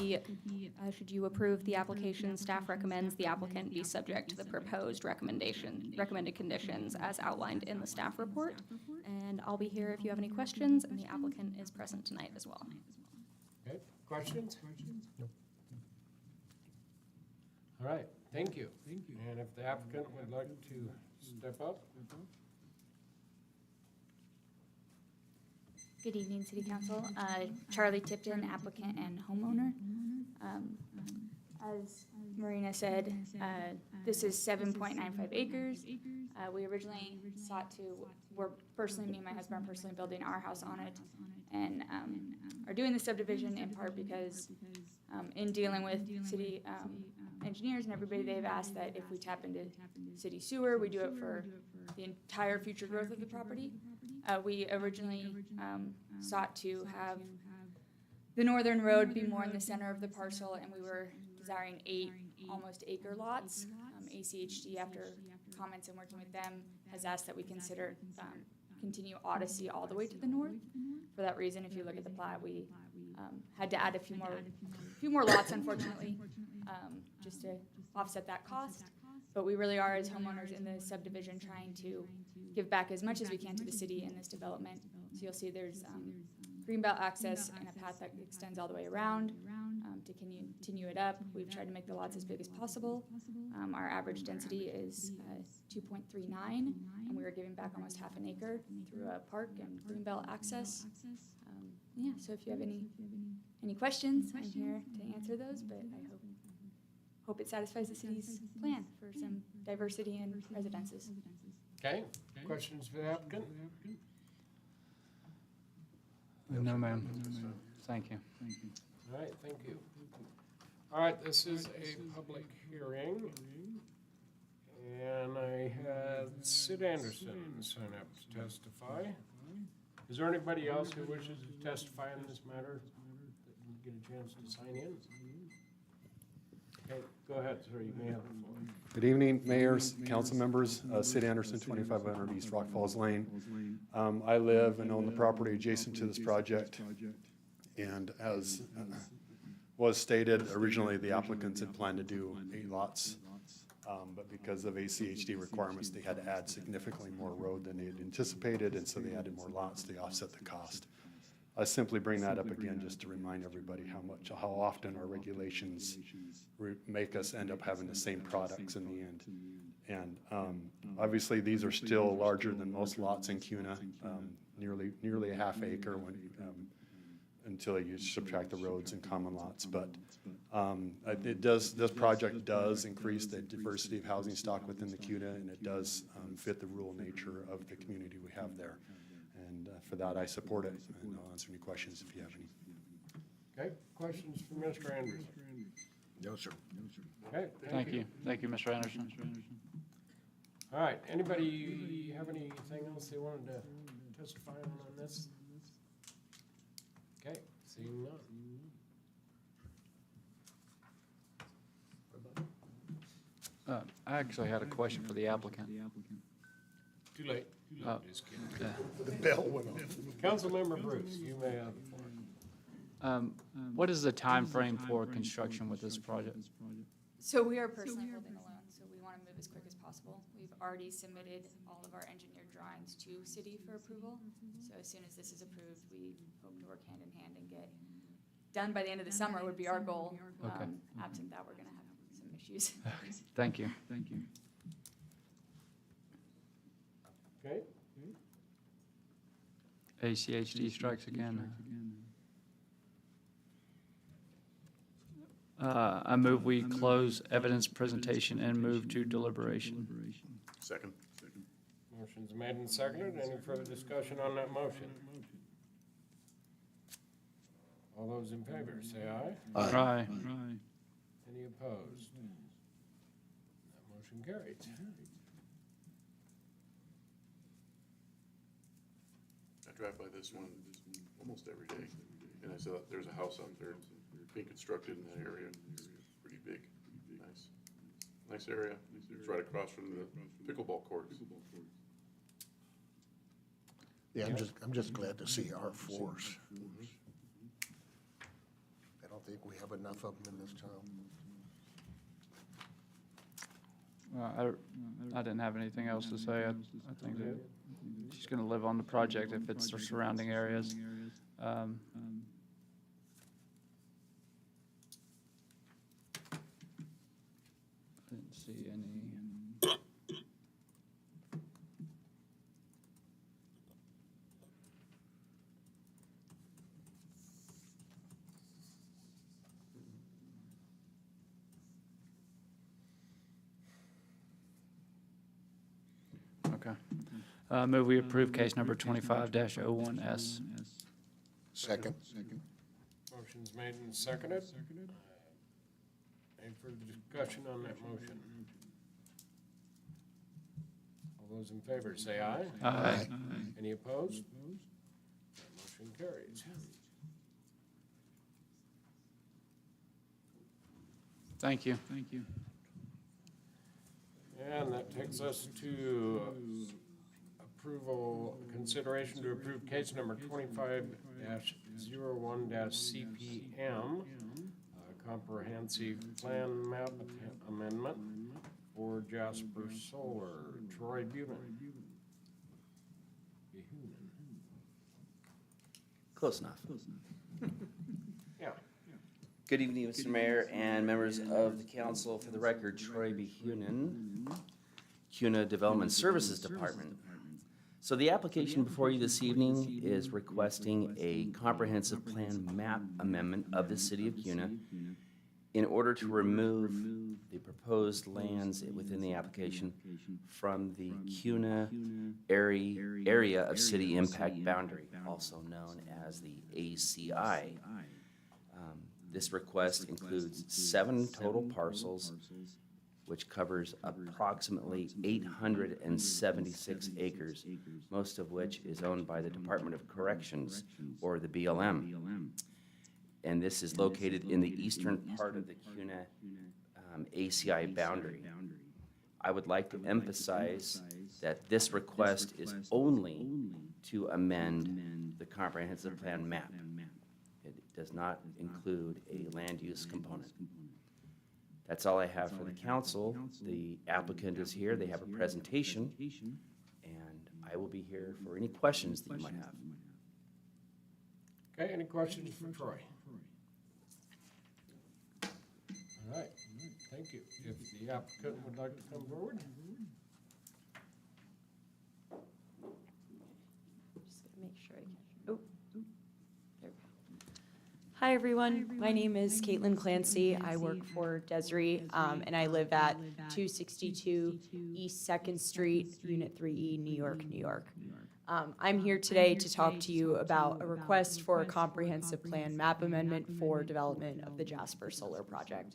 you approve the application, staff recommends the applicant be subject to the proposed recommended conditions as outlined in the staff report. And I'll be here if you have any questions, and the applicant is present tonight as well. Okay, questions? No. All right, thank you. And if the applicant would like to step up? Good evening, City Council. Charlie Tipton, applicant and homeowner. As Marina said, this is 7.95 acres. We originally me and my husband are personally building our house on it, and are doing the subdivision in part because in dealing with city engineers and everybody, they've asked that if we tap into city sewer, we do it for the entire future growth of the property. We originally sought to have the northern road be more in the center of the parcel, and we were desiring 8 almost acre lots. ACHD, after comments and working with them, has asked that we consider continue Odyssey all the way to the north. For that reason, if you look at the plat, we had to add a few more lots, unfortunately, just to offset that cost. But we really are, as homeowners in the subdivision, trying to give back as much as we can to the city in this development. So you'll see there's greenbelt access and a path that extends all the way around to continue it up. We've tried to make the lots as big as possible. Our average density is 2.39, and we were giving back almost half an acre through a park and greenbelt access. Yeah, so if you have any questions, I'm here to answer those, but I hope it satisfies the city's plan for some diversity in residences. Okay, questions for the applicant? No, ma'am. Thank you. All right, thank you. All right, this is a public hearing, and I had Sid Anderson sign up to testify. Is there anybody else who wishes to testify in this matter that didn't get a chance to sign in? Okay, go ahead, sir, you may have the floor. Good evening, mayors, council members. Sid Anderson, 2500 East Rock Falls Lane. I live and own the property adjacent to this project. And as was stated, originally the applicants had planned to do 8 lots. But because of ACHD requirements, they had to add significantly more road than they had anticipated, and so they added more lots to offset the cost. I simply bring that up again just to remind everybody how often our regulations make us end up having the same products in the end. And obviously, these are still larger than most lots in CUNA, nearly a half acre until you subtract the roads and common lots. But this project does increase the diversity of housing stock within the CUNA, and it does fit the rural nature of the community we have there. And for that, I support it, and I'll answer any questions if you have any. Okay, questions for Mr. Anderson? No, sir. Okay, Thank you. Thank you, Mr. Anderson. All right, anybody have anything else they wanted to testify on this? Okay, seeing none. I actually had a question for the applicant. Too late. Oh. Just kidding. The bell went off. Councilmember Bruce, you may have the floor. What is the time frame for construction with this project? So we are personally holding a loan, so we want to move as quick as possible. We've already submitted all of our engineered drawings to city for approval. So as soon as this is approved, we hope to work hand in hand and get done by the end of the summer would be our goal. Okay. Absent that, we're gonna have some issues. Thank you. Okay, ACHD strikes again. I move we close evidence presentation and move to deliberation. Second. motion's made and seconded. Any further discussion on that motion? All those in favor, say aye. Aye. Any opposed? That motion carries. I drive by this one almost every day, and I saw that there's a house out there being constructed in that area. It's pretty big, nice area. It's right across from the pickleball courts. Yeah, I'm just glad to see R4s. I don't think we have enough of them in this town. I didn't have anything else to say. I think that she's going to live on the project if it's the surrounding areas. I didn't see any. Okay. Move we approve case number 25-01S. Second. Motion's made and seconded. Any further discussion on that motion? All those in favor, say aye. Aye. Any opposed? That motion carries. Thank you. And that takes us to approval, consideration to approve case number 25-01-CPM, comprehensive plan map amendment for Jasper Solar. Troy Buhnen. Close enough. Yeah. Good evening, Mr. Mayor and members of the council. For the record, Troy B. Hunan, CUNA Development Services Department. So the application before you this evening is requesting a comprehensive plan map amendment of the city of CUNA in order to remove the proposed lands within the application from the CUNA area of city impact boundary, also known as the ACI. This request includes 7 total parcels, which covers approximately 876 acres, most of which is owned by the Department of Corrections, or the BLM. And this is located in the eastern part of the CUNA ACI boundary. I would like to emphasize that this request is only to amend the comprehensive plan map. It does not include a land use component. That's all I have for the council. The applicant is here. They have a presentation, and I will be here for any questions that you might have. Okay, any questions for Troy? All right, thank you. If the applicant would like to come forward. Just gonna make sure I can. Oh, there we go. Hi, everyone. My name is Caitlin Clancy. I work for Desiree, and I live at 262 East 2nd Street, Unit 3E, New York, New York. I'm here today to talk to you about a request for a comprehensive plan map amendment for development of the Jasper Solar Project.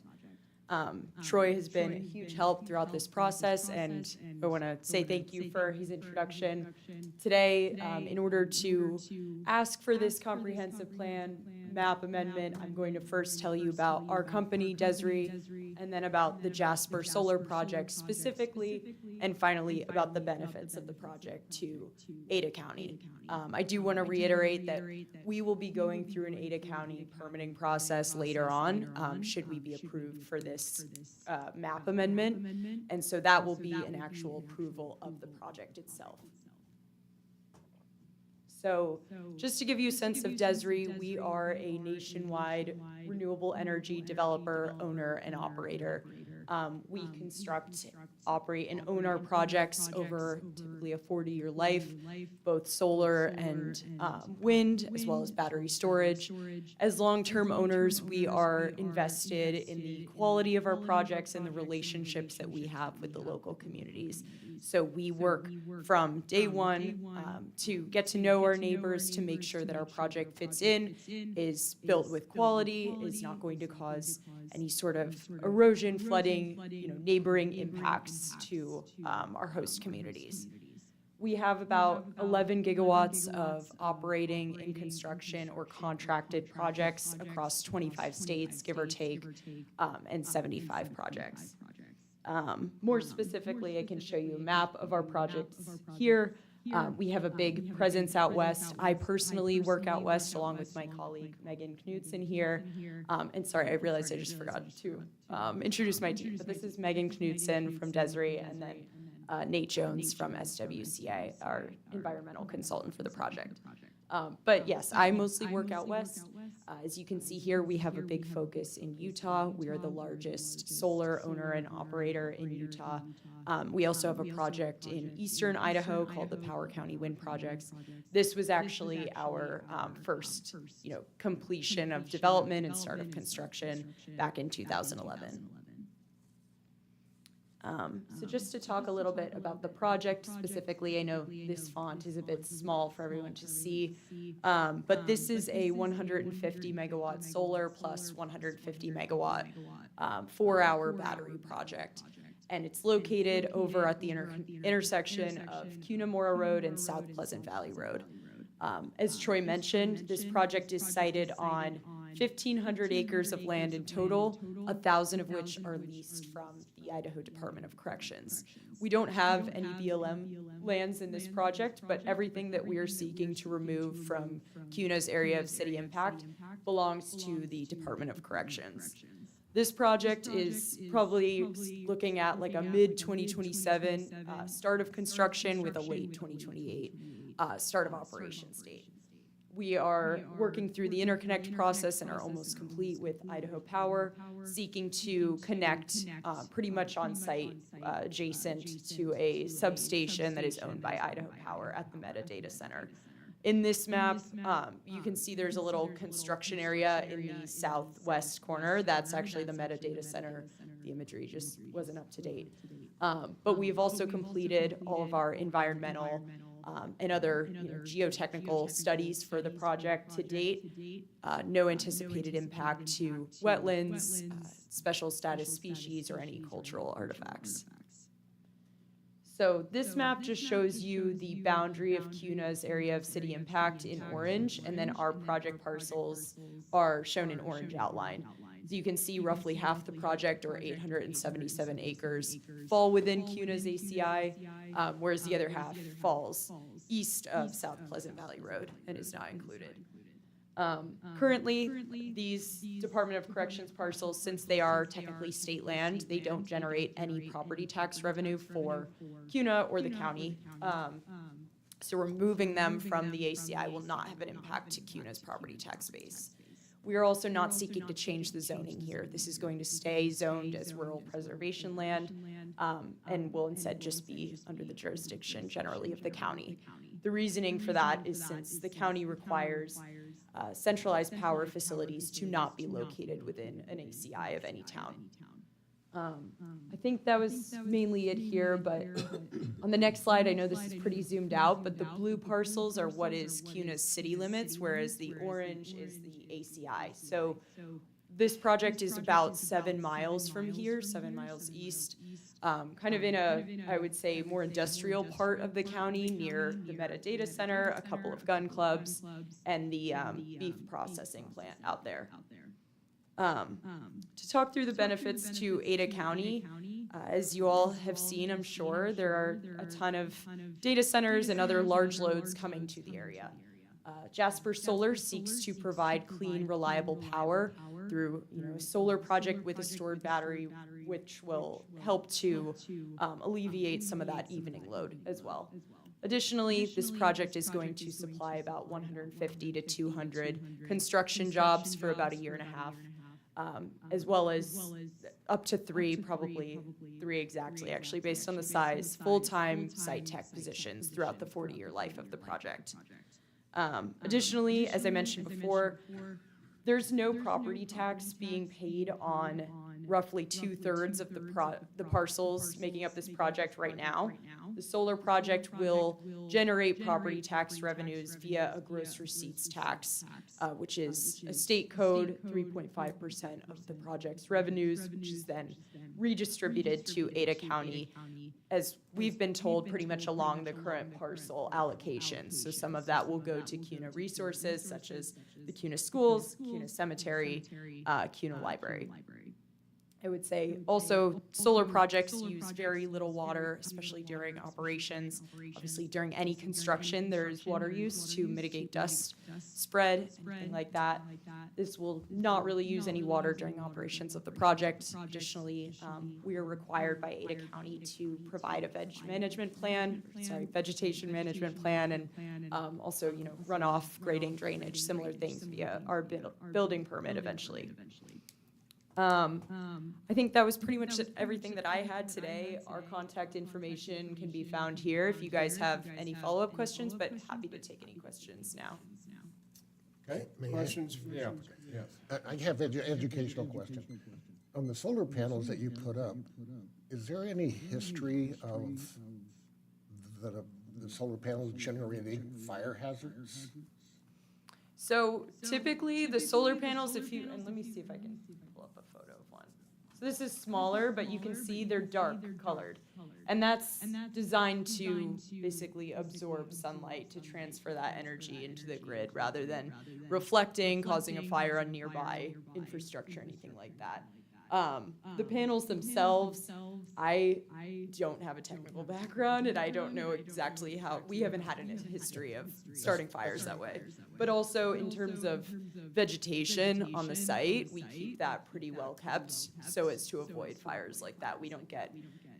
Troy has been a huge help throughout this process, and I want to say thank you for his introduction today. In order to ask for this comprehensive plan map amendment, I'm going to first tell you about our company, Desiree, and then about the Jasper Solar Project specifically, and finally about the benefits of the project to Ada County. I do want to reiterate that we will be going through an Ada County permitting process later on, should we be approved for this map amendment, and so that will be an actual approval of the project itself. So just to give you a sense of Desiree, we are a nationwide renewable energy developer, owner, and operator. We construct, operate, and own our projects over typically a 40-year life, both solar and wind, as well as battery storage. As long-term owners, we are invested in the quality of our projects and the relationships that we have with the local communities. So we work from day one to get to know our neighbors, to make sure that our project fits in, is built with quality, is not going to cause any sort of erosion, flooding, neighboring impacts to our host communities. We have about 11 gigawatts of operating, in construction, or contracted projects across 25 states, give or take, and 75 projects. More specifically, I can show you a map of our projects here. We have a big presence out west. I personally work out west along with my colleague Megan Knudsen here. And sorry, I realized I just forgot to introduce my team. But this is Megan Knudsen from Desiree, and then Nate Jones from SWCI, our environmental consultant for the project. But yes, I mostly work out west. As you can see here, we have a big focus in Utah. We are the largest solar owner and operator in Utah. We also have a project in eastern Idaho called the Power County Wind Projects. This was actually our first, completion of development and start of construction back in 2011. So just to talk a little bit about the project specifically, I know this font is a bit small for everyone to see, but this is a 150 megawatt solar plus 150 megawatt 4-hour battery project. And it's located over at the intersection of Cunamora Road and South Pleasant Valley Road. As Troy mentioned, this project is sited on 1,500 acres of land in total, 1,000 of which are leased from the Idaho Department of Corrections. We don't have any BLM lands in this project, but everything that we are seeking to remove from CUNA's area of city impact belongs to the Department of Corrections. This project is probably looking at like a mid-2027 start of construction with a late 2028 start of operations date. We are working through the interconnect process and are almost complete with Idaho Power, seeking to connect pretty much on site adjacent to a substation that is owned by Idaho Power at the Meta Data Center. In this map, you can see there's a little construction area in the southwest corner. That's actually the Meta Data Center. The imagery just wasn't up to date. But we've also completed all of our environmental and other geotechnical studies for the project to date. No anticipated impact to wetlands, special status species, or any cultural artifacts. So this map just shows you the boundary of CUNA's area of city impact in orange, and then our project parcels are shown in orange outline. So you can see roughly half the project, or 877 acres, fall within CUNA's ACI, whereas the other half falls east of South Pleasant Valley Road and is not included. Currently, these Department of Corrections parcels, since they are technically state land, they don't generate any property tax revenue for CUNA or the county. So removing them from the ACI will not have an impact to CUNA's property tax base. We are also not seeking to change the zoning here. This is going to stay zoned as rural preservation land and will instead just be under the jurisdiction generally of the county. The reasoning for that is since the county requires centralized power facilities to not be located within an ACI of any town. I think that was mainly it here, but on the next slide, I know this is pretty zoomed out, but the blue parcels are what is CUNA's city limits, whereas the orange is the ACI. So this project is about 7 miles from here, 7 miles east, kind of in a, I would say, more industrial part of the county near the Meta Data Center, a couple of gun clubs, and the beef processing plant out there. To talk through the benefits to Ada County, as you all have seen, I'm sure, there are a ton of data centers and other large loads coming to the area. Jasper Solar seeks to provide clean, reliable power through a solar project with a stored battery, which will help to alleviate some of that evening load as well. Additionally, this project is going to supply about 150 to 200 construction jobs for about a year and a half, as well as up to three, probably three exactly, actually, based on the size, full-time site tech positions throughout the 40-year life of the project. Additionally, as I mentioned before, there's no property tax being paid on roughly 2/3 of the parcels making up this project right now. The solar project will generate property tax revenues via a gross receipts tax, which is a state code, 3.5% of the project's revenues, which is then redistributed to Ada County, as we've been told, pretty much along the current parcel allocations. So some of that will go to CUNA resources, such as the CUNA schools, CUNA cemetery, CUNA library. I would say also solar projects use very little water, especially during operations. Obviously, during any construction, there's water use to mitigate dust spread, anything like that. This will not really use any water during operations of the project. Additionally, we are required by Ada County to provide a vegetation management plan, and also, runoff, grading, drainage, similar things via our building permit eventually. I think that was pretty much everything that I had today. Our contact information can be found here if you guys have any follow-up questions, but happy to take any questions now. Okay, questions for the applicant? Yes. I have educational question. On the solar panels that you put up, is there any history of the solar panels generating fire hazards? So typically, the solar panels, and let me see if I can pull up a photo of one. So this is smaller, but you can see they're dark colored. And that's designed to basically absorb sunlight to transfer that energy into the grid rather than reflecting, causing a fire on nearby infrastructure, anything like that. The panels themselves, I don't have a technical background, and I don't know exactly how, we haven't had a history of starting fires that way. But also in terms of vegetation on the site, we keep that pretty well kept so as to avoid fires like that. We don't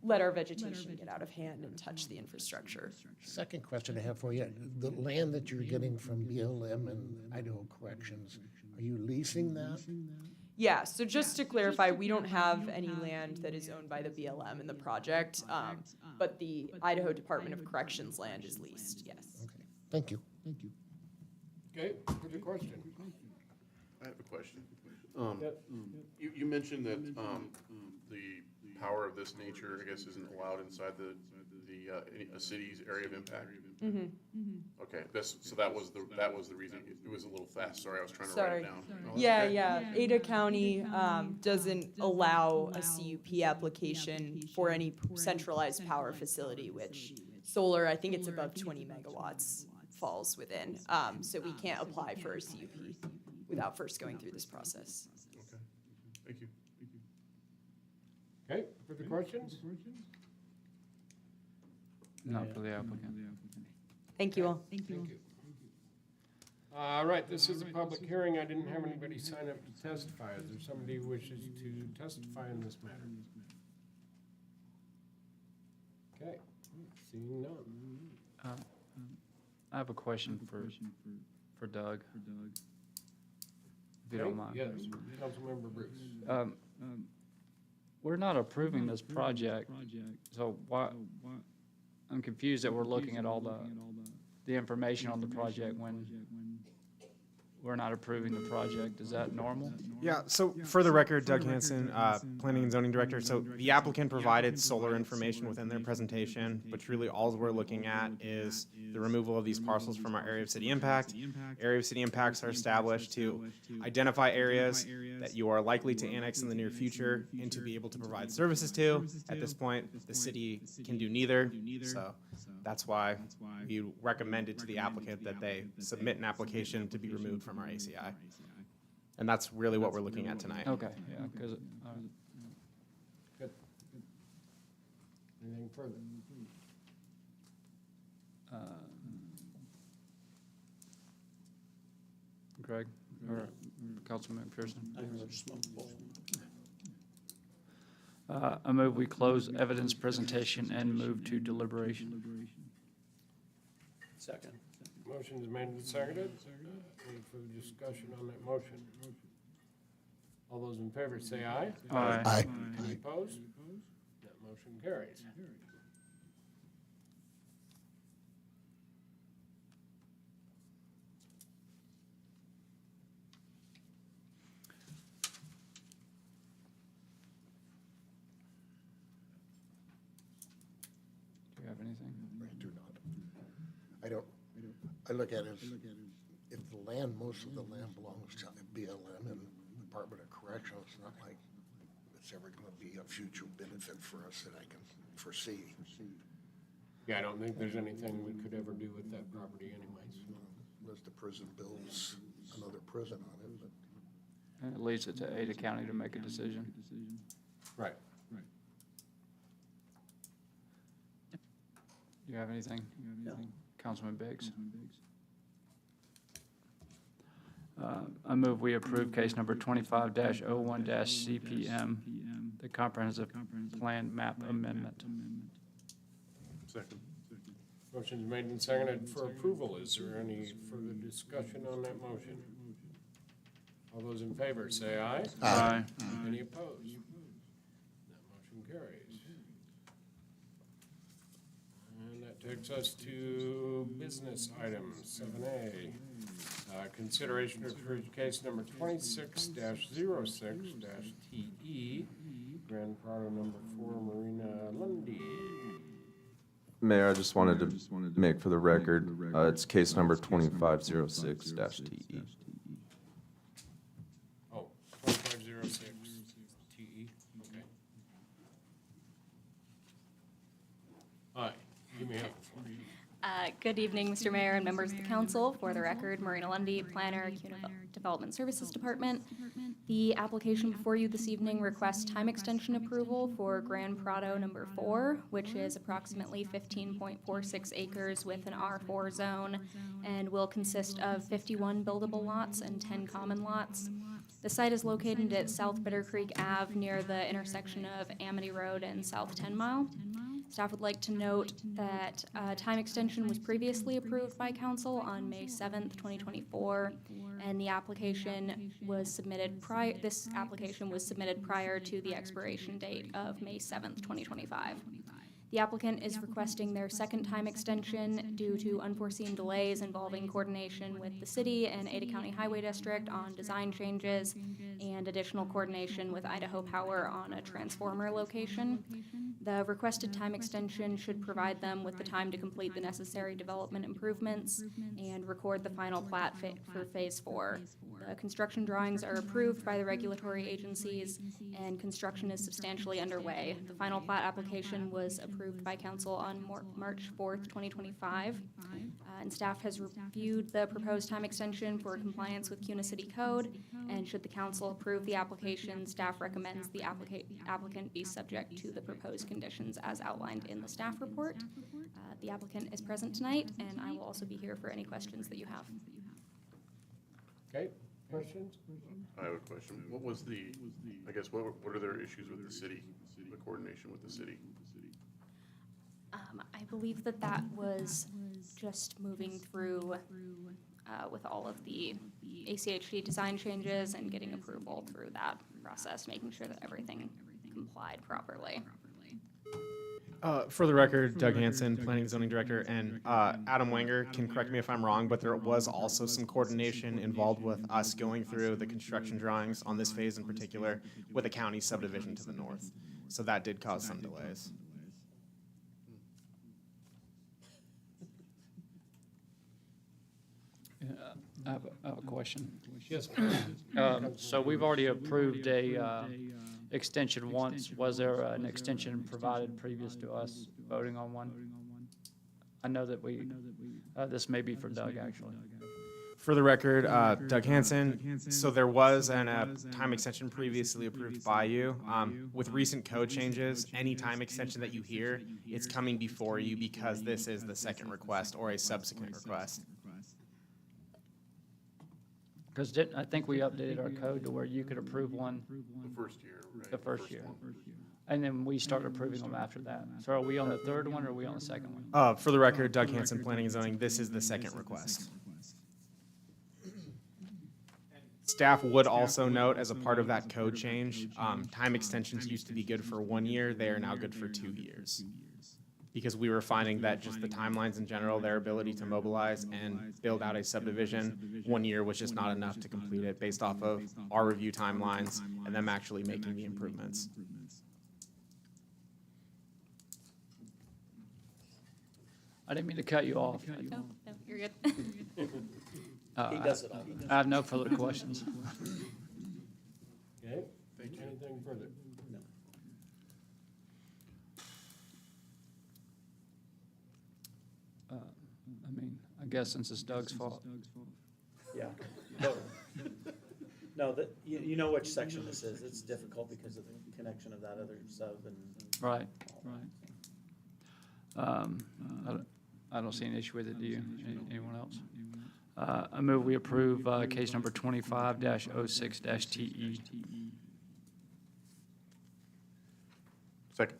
let our vegetation get out of hand and touch the infrastructure. Second question I have for you, the land that you're getting from BLM and Idaho Corrections, are you leasing that? Yeah, so just to clarify, we don't have any land that is owned by the BLM in the project, but the Idaho Department of Corrections land is leased, yes. Okay, thank you. Okay, what's your question? I have a question. Yep. You mentioned that the power of this nature, I guess, isn't allowed inside a city's area of impact. Okay, so that was the reason. It was a little fast. Sorry, I was trying to write it down. No, that's Yeah, okay. yeah. Ada County doesn't allow a CUP application for any centralized power facility, which solar, I think it's above 20 megawatts falls within. So we can't apply for a CUP without first going through this process. Okay, thank you. Okay, further questions? Not for the applicant. Thank you all. Thank you. All right, this is a public hearing. I didn't have anybody sign up to testify. Is there somebody who wishes to testify in this matter? Okay, seeing none. I have a question for Doug, if you don't mind. Yes, Councilmember Bruce. We're not approving this project, so why, I'm confused that we're looking at all the information on the project when we're not approving the project. Is that normal? Yeah, so for the record, Doug Hanson, Planning and Zoning Director. So the applicant provided solar information within their presentation, but truly all we're looking at is the removal of these parcels from our area of city impact. Area of city impacts are established to identify areas that you are likely to annex in the near future and to be able to provide services to. At this point, the city can do neither, so that's why we recommended to the applicant that they submit an application to be removed from our ACI. And that's really what we're looking at tonight. Okay, yeah, because, Good. Anything further? Greg, or Councilman Pearson? I move we close evidence presentation and move to deliberation. Second. Motion is made and seconded. Any further discussion on that motion? All those in favor say aye. Aye. Aye. Any opposed? That motion carries. Do you have anything? I do not. I don't, I look at it as, if the land, most of the land belongs to BLM and Department of Corrections, it's not like it's ever gonna be a future benefit for us that I can foresee. Yeah, I don't think there's anything we could ever do with that property anyways. Unless the prison builds another prison on it, but And it leaves it to Ada County to make a decision. Right. Do you have anything? No. Councilman Biggs? I move we approve case number 25-01-CPM, the comprehensive plan map amendment. Second. Motion is made and seconded for approval. Is there any further discussion on that motion? All those in favor say aye. Aye. Any opposed? That motion carries. And that takes us to business items, 7A. Consideration of case number 26-06-TE, Grand Prado number 4, Marina Lundy. Mayor, I just wanted to make for the record, it's case number 2506-TE. Oh, 2506-TE, okay. Hi, you may have the floor. Good evening, Mr. Mayor and members of the council. For the record, Marina Lundy, Planner, CUNA Development Services Department. The application before you this evening requests time extension approval for Grand Prado number 4, which is approximately 15.46 acres with an R4 zone and will consist of 51 buildable lots and 10 common lots. The site is located at South Bitter Creek Ave near the intersection of Amity Road and South 10 Mile. Staff would like to note that time extension was previously approved by council on May 7th, 2024, and the application was submitted this application was submitted prior to the expiration date of May 7th, 2025. The applicant is requesting their second time extension due to unforeseen delays involving coordination with the city and Ada County Highway District on design changes and additional coordination with Idaho Power on a transformer location. The requested time extension should provide them with the time to complete the necessary development improvements and record the final plat for Phase 4. The construction drawings are approved by the regulatory agencies, and construction is substantially underway. The final plat application was approved by council on March 4th, 2025, and staff has reviewed the proposed time extension for compliance with CUNA City Code, and should the council approve the application, staff recommends the applicant be subject to the proposed conditions as outlined in the staff report. The applicant is present tonight, and I will also be here for any questions that you have. Okay, questions? I have a question. What was I guess, what are their issues with the city, the coordination with the city? I believe that was just moving through with all of the ACHD design changes and getting approval through that process, making sure that everything complied properly. For the record, Doug Hansen, Planning and Zoning Director, and Adam Wenger can correct me if I'm wrong, but there was also some coordination involved with us going through the construction drawings on this phase in particular with a county subdivision to the north. So that did cause some delays. I have a question. Yes. So we've already approved a extension once. Was there an extension provided previous to us voting on one? I know that this may be for Doug, actually. For the record, Doug Hansen, so there was a time extension previously approved by you. With recent code changes, any time extension that you hear, it's coming before you because this is the second request or a subsequent request. Because I think we updated our code to where you could approve one The first year, right? the first year. one. And then we start approving them after that. So are we on the third one or are we on the second one? For the record, Doug Hanson, Planning and Zoning, this is the second request. Staff would also note, as a part of that code change, time extensions used to be good for 1 year, they are now good for 2 years. Because we were finding that just the timelines in general, their ability to mobilize and build out a subdivision, 1 year was just not enough to complete it based off of our review timelines and them actually making the improvements. I didn't mean to cut you off. No, no, you're good. He does it all. I have no further questions. Okay, anything further? No. I mean, I guess since it's Doug's fault. Yeah. No, you know which section this is. It's difficult because of the connection of that other sub and. Right, right. I don't see an issue with it, do you? Anyone else? I move we approve case number 25-06-TE. Second.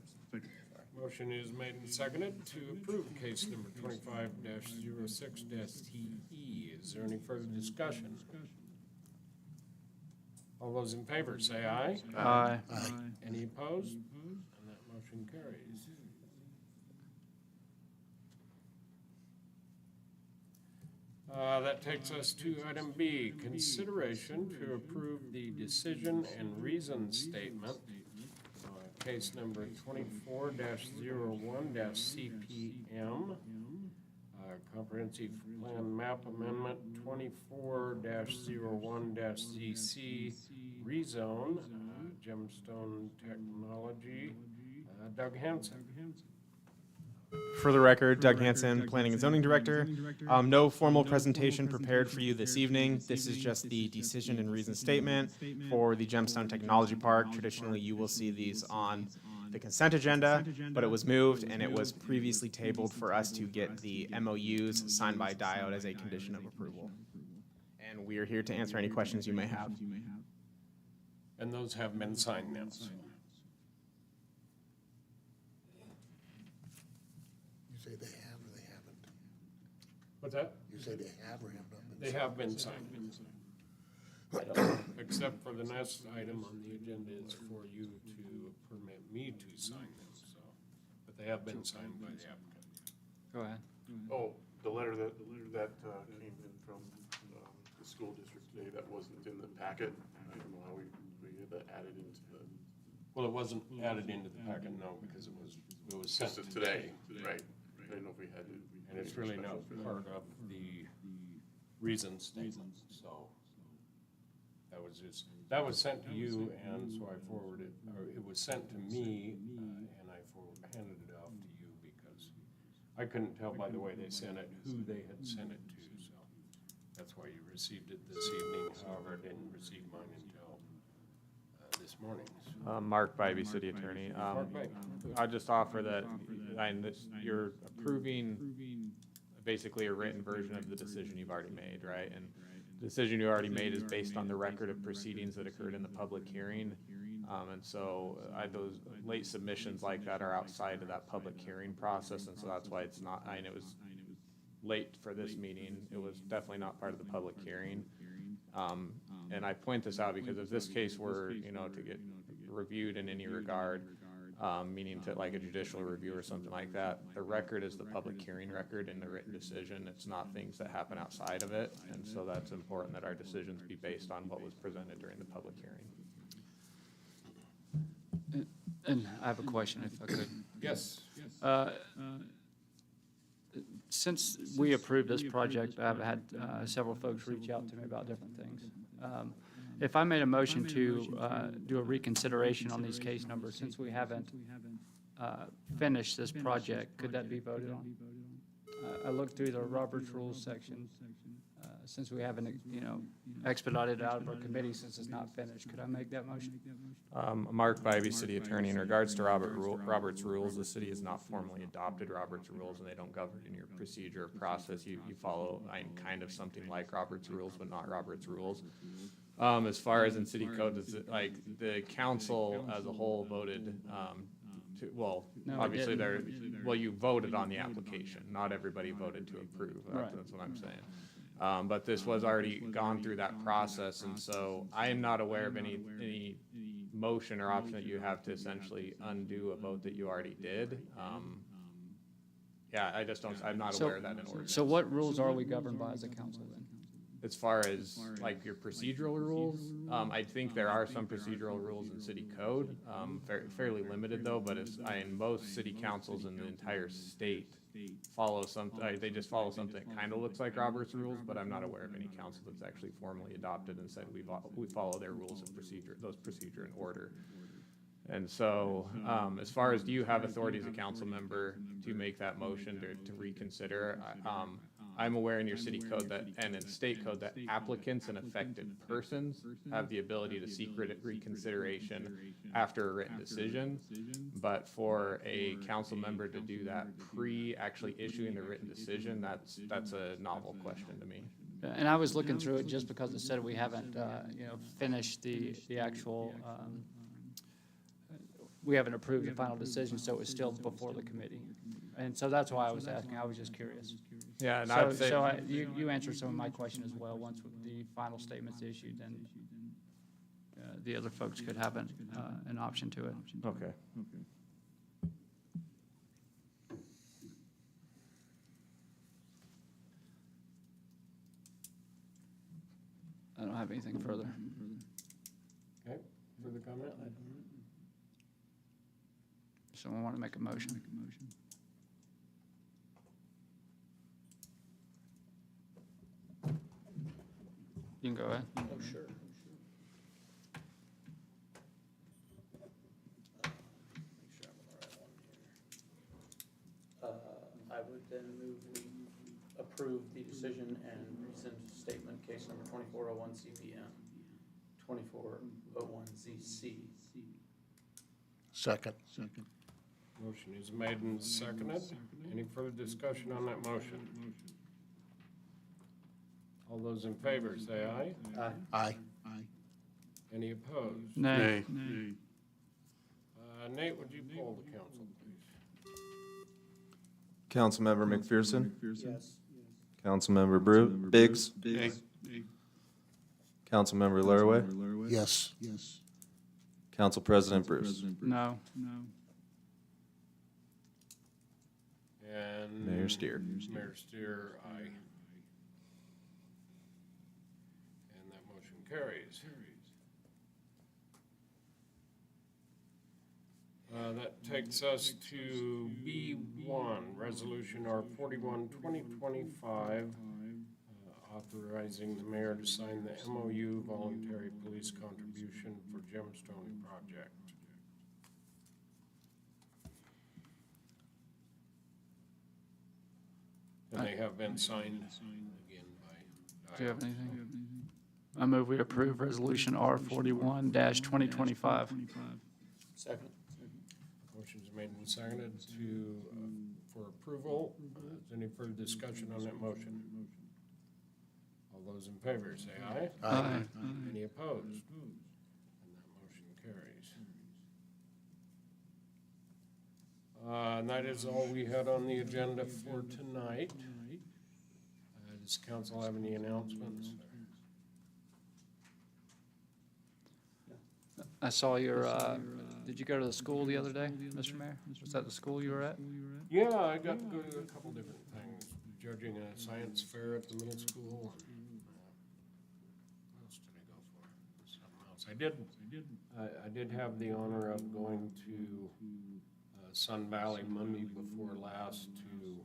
Motion is made and seconded to approve case number 25-06-TE. Is there any further discussion? All those in favor say aye. Aye. Any opposed? And that motion carries. That takes us to item B, consideration to approve the decision and reason statement. Case number 24-01-CPM. Comprehensive Plan Map Amendment 24-01-ZC rezone, Gemstone Technology. Doug Hanson. For the record, Doug Hanson, Planning and Zoning Director. No formal presentation prepared for you this evening. This is just the decision and reason statement for the Gemstone Technology Park. Traditionally, you will see these on the consent agenda, but it was moved and it was previously tabled for us to get the MOUs signed by Diode as a condition of approval. And we are here to answer any questions you may have. And those have been signed now. So. You say they have or they haven't? What's that? You say they have or have not been? They have been signed. Except for the next item on the agenda is for you to permit me to sign them, so, but they have been signed by the applicant. Go ahead. Oh, the letter that came in from the school district today that wasn't in the packet. I don't know how we had that added into the. Well, it wasn't added into the packet, no, because it was sent Just today, right? I didn't know if we had to. And it's really not part of the reason statement, so. That was sent to you, and so I forwarded, or it was sent to me, and I handed it off to you because I couldn't tell by the way they sent it, who they had sent it to, so that's why you received it this evening. However, I didn't receive mine until this morning. So. Mark Bybee, City Attorney. Mark Bybee. I'll just offer that you're approving basically a written version of the decision you've already made, right? And the decision you already made is based on the record of proceedings that occurred in the public hearing. And so those late submissions like that are outside of that public hearing process, and so that's why it's not, it was late for this meeting. It was definitely not part of the public hearing. And I point this out because if this case were, to get reviewed in any regard, meaning to like a judicial review or something like that, the record is the public hearing record in the written decision. It's not things that happen outside of it. And so that's important that our decisions be based on what was presented during the public hearing. And I have a question, if I could. Yes. Since we approved this project, I've had several folks reach out to me about different things. If I made a motion to do a reconsideration on these case numbers, since we haven't finished this project, could that be voted on? I looked through the Roberts Rules section. Since we haven't, expedited it out of our committee since it's not finished, could I make that motion? Mark Bybee, City Attorney. In regards to Robert's Rules, the city has not formally adopted Robert's Rules, and they don't govern in your procedure or process. You follow kind of something like Robert's Rules, but not Robert's Rules. As far as in city code, is it like the council as a whole voted, well, No, we obviously didn't. well, you voted on the application. Not everybody voted to approve. Right. That's what I'm saying. But this was already gone through that process, and so I am not aware of any motion or option that you have to essentially undo a vote that you already did. Yeah, I just don't, I'm not aware of that in ordinance. So what rules are we governed by as a council then? As far as like your procedural rules, I think there are some procedural rules in city code, fairly limited though, but most city councils in the entire state follow they just follow something that kind of looks like Robert's rules, but I'm not aware of any council that's actually formally adopted and said we follow their rules of procedure, those procedure and order. And so, as far as do you have authority as a council member to make that motion to reconsider? I'm aware in your city code and in state code that applicants and affected persons have the ability to seek reconsideration after a written decision. But for a council member to do that actually issuing the written decision, that's a novel question to me. And I was looking through it just because it said we haven't, finished the actual, we haven't approved the final decision, so it's still before the committee. And so that's why I was asking, I was just curious. Yeah, and I would say. So you answered some of my question as well. Once the final statement's issued, then the other folks could have an option to it. Okay. I don't have anything further. Okay, further comment? Someone want to make a motion? You can go ahead. Oh, sure. Make sure I'm on the right one here. I would then move we approve the decision and rescind statement case number 2401 CPM 2401 ZC. Second. Motion is made and seconded. Any further discussion on that motion? All those in favor, say aye. Aye. Aye. Any opposed? Nay. Nate, would you poll the council, please? Councilmember McPherson? Yes. Councilmember Biggs? Councilmember Laraway? Yes. Council President Bruce? No. And Mayor Steer? Mayor Steer, aye. And that motion carries. That takes us to B1, Resolution R41, 2025, authorizing the mayor to sign the MOU voluntary police contribution for Gemstone project. And they have been signed again by. Do you have anything? I move we approve Resolution R41-2025. Second. Motion's made and seconded for approval. Is any further discussion on that motion? All those in favor say aye. Aye. Any opposed? And that motion carries. And that is all we had on the agenda for tonight. Does council have any announcements? I saw your, did you go to the school the other day, Mr. Mayor? Was that the school you were at? Yeah, I got to go to a couple different things, judging a science fair at the middle school. And, what else did I go for? Something else. I did have the honor of going to Sun Valley Monday before last to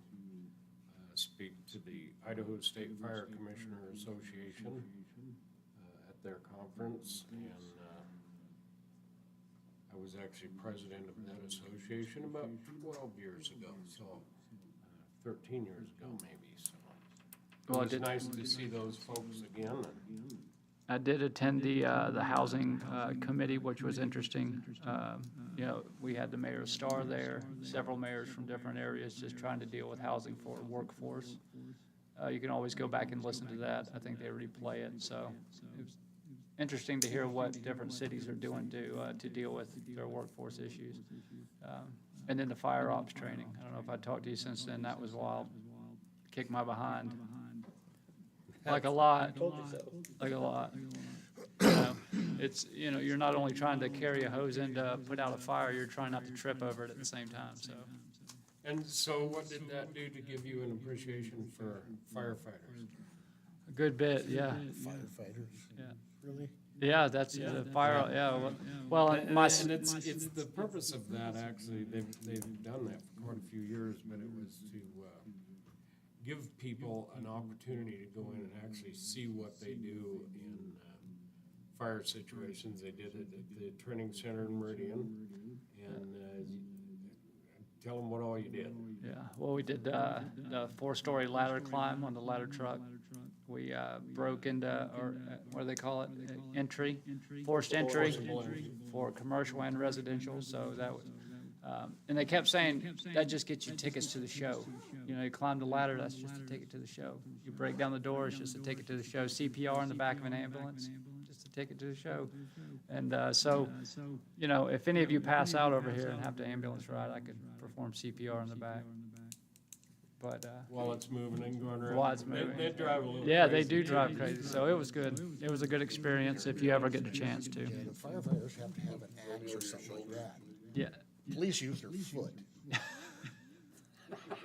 speak to the Idaho State Fire Commissioner Association at their conference, and I was actually president of that association about 12 years ago, so 13 years ago maybe, so. Well, It was nice to see those folks again. I did attend the housing committee, which was interesting. We had the Mayor of Star there, several mayors from different areas just trying to deal with housing for workforce. You can always go back and listen to that. I think they replay it, so it interesting to hear what different cities are doing to deal with their workforce issues. And then the fire ops training. I don't know if I talked to you since then. That was wild. Kicked my behind. Like a lot. Like a lot. You know, it's, you know, you're not only trying to carry a hose in to put out a fire, you're trying not to trip over it at the same time, so. And so what did that do to give you an appreciation for firefighters? A good bit, yeah. Firefighters, Yeah. really? Yeah, that's the fire, yeah, well, And my, it's the purpose of that, actually, they've done that for quite a few years, but it was to give people an opportunity to go in and actually see what they do in fire situations. They did it at the training center in Meridian, and tell them what all you did. yeah, well, we did the 4-story ladder climb on the ladder truck. We broke into, or what do they call it, forced entry for commercial and residential, so that was, and they kept saying, that just gets you tickets to the show. You know, you climb the ladder, that's just a ticket to the show. You break down the door, it's just a ticket to the show. CPR in the back of an ambulance, just a ticket to the show. And so, you know, if any of you pass out over here and have to ambulance ride, I could perform CPR in the back. But, While it's moving and going around. while it's moving. They drive a little Yeah, they crazy, do too. drive crazy, so it was good. It was a good experience if you ever get the chance to. Yeah, the firefighters have to have an axe or something like that. Yeah, Police use their foot.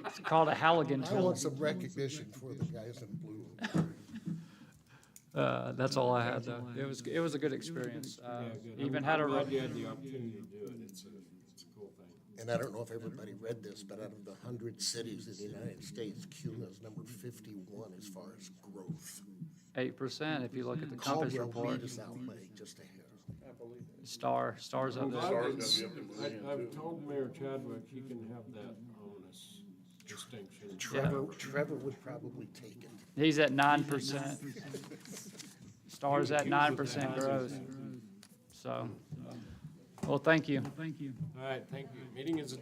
it's called a Halligan I tool. want some recognition for the guys in blue. That's all I had, though. It was a good experience. Yeah, good. Even I'm had a. glad you had the opportunity to do it. It's a cool thing. And I don't know if everybody read this, but out of the 100 cities in the United States, CUNA is number 51 as far as growth. 8% if you look at the Compass Caldwell report. lead us out by just a hair. Stars up there. I've told Mayor Chadwick he can have that bonus distinction. Trevor would probably take it. He's at 9%. Stars at 9% growth. So, well, thank you. All right, thank you. Meeting is adjourned.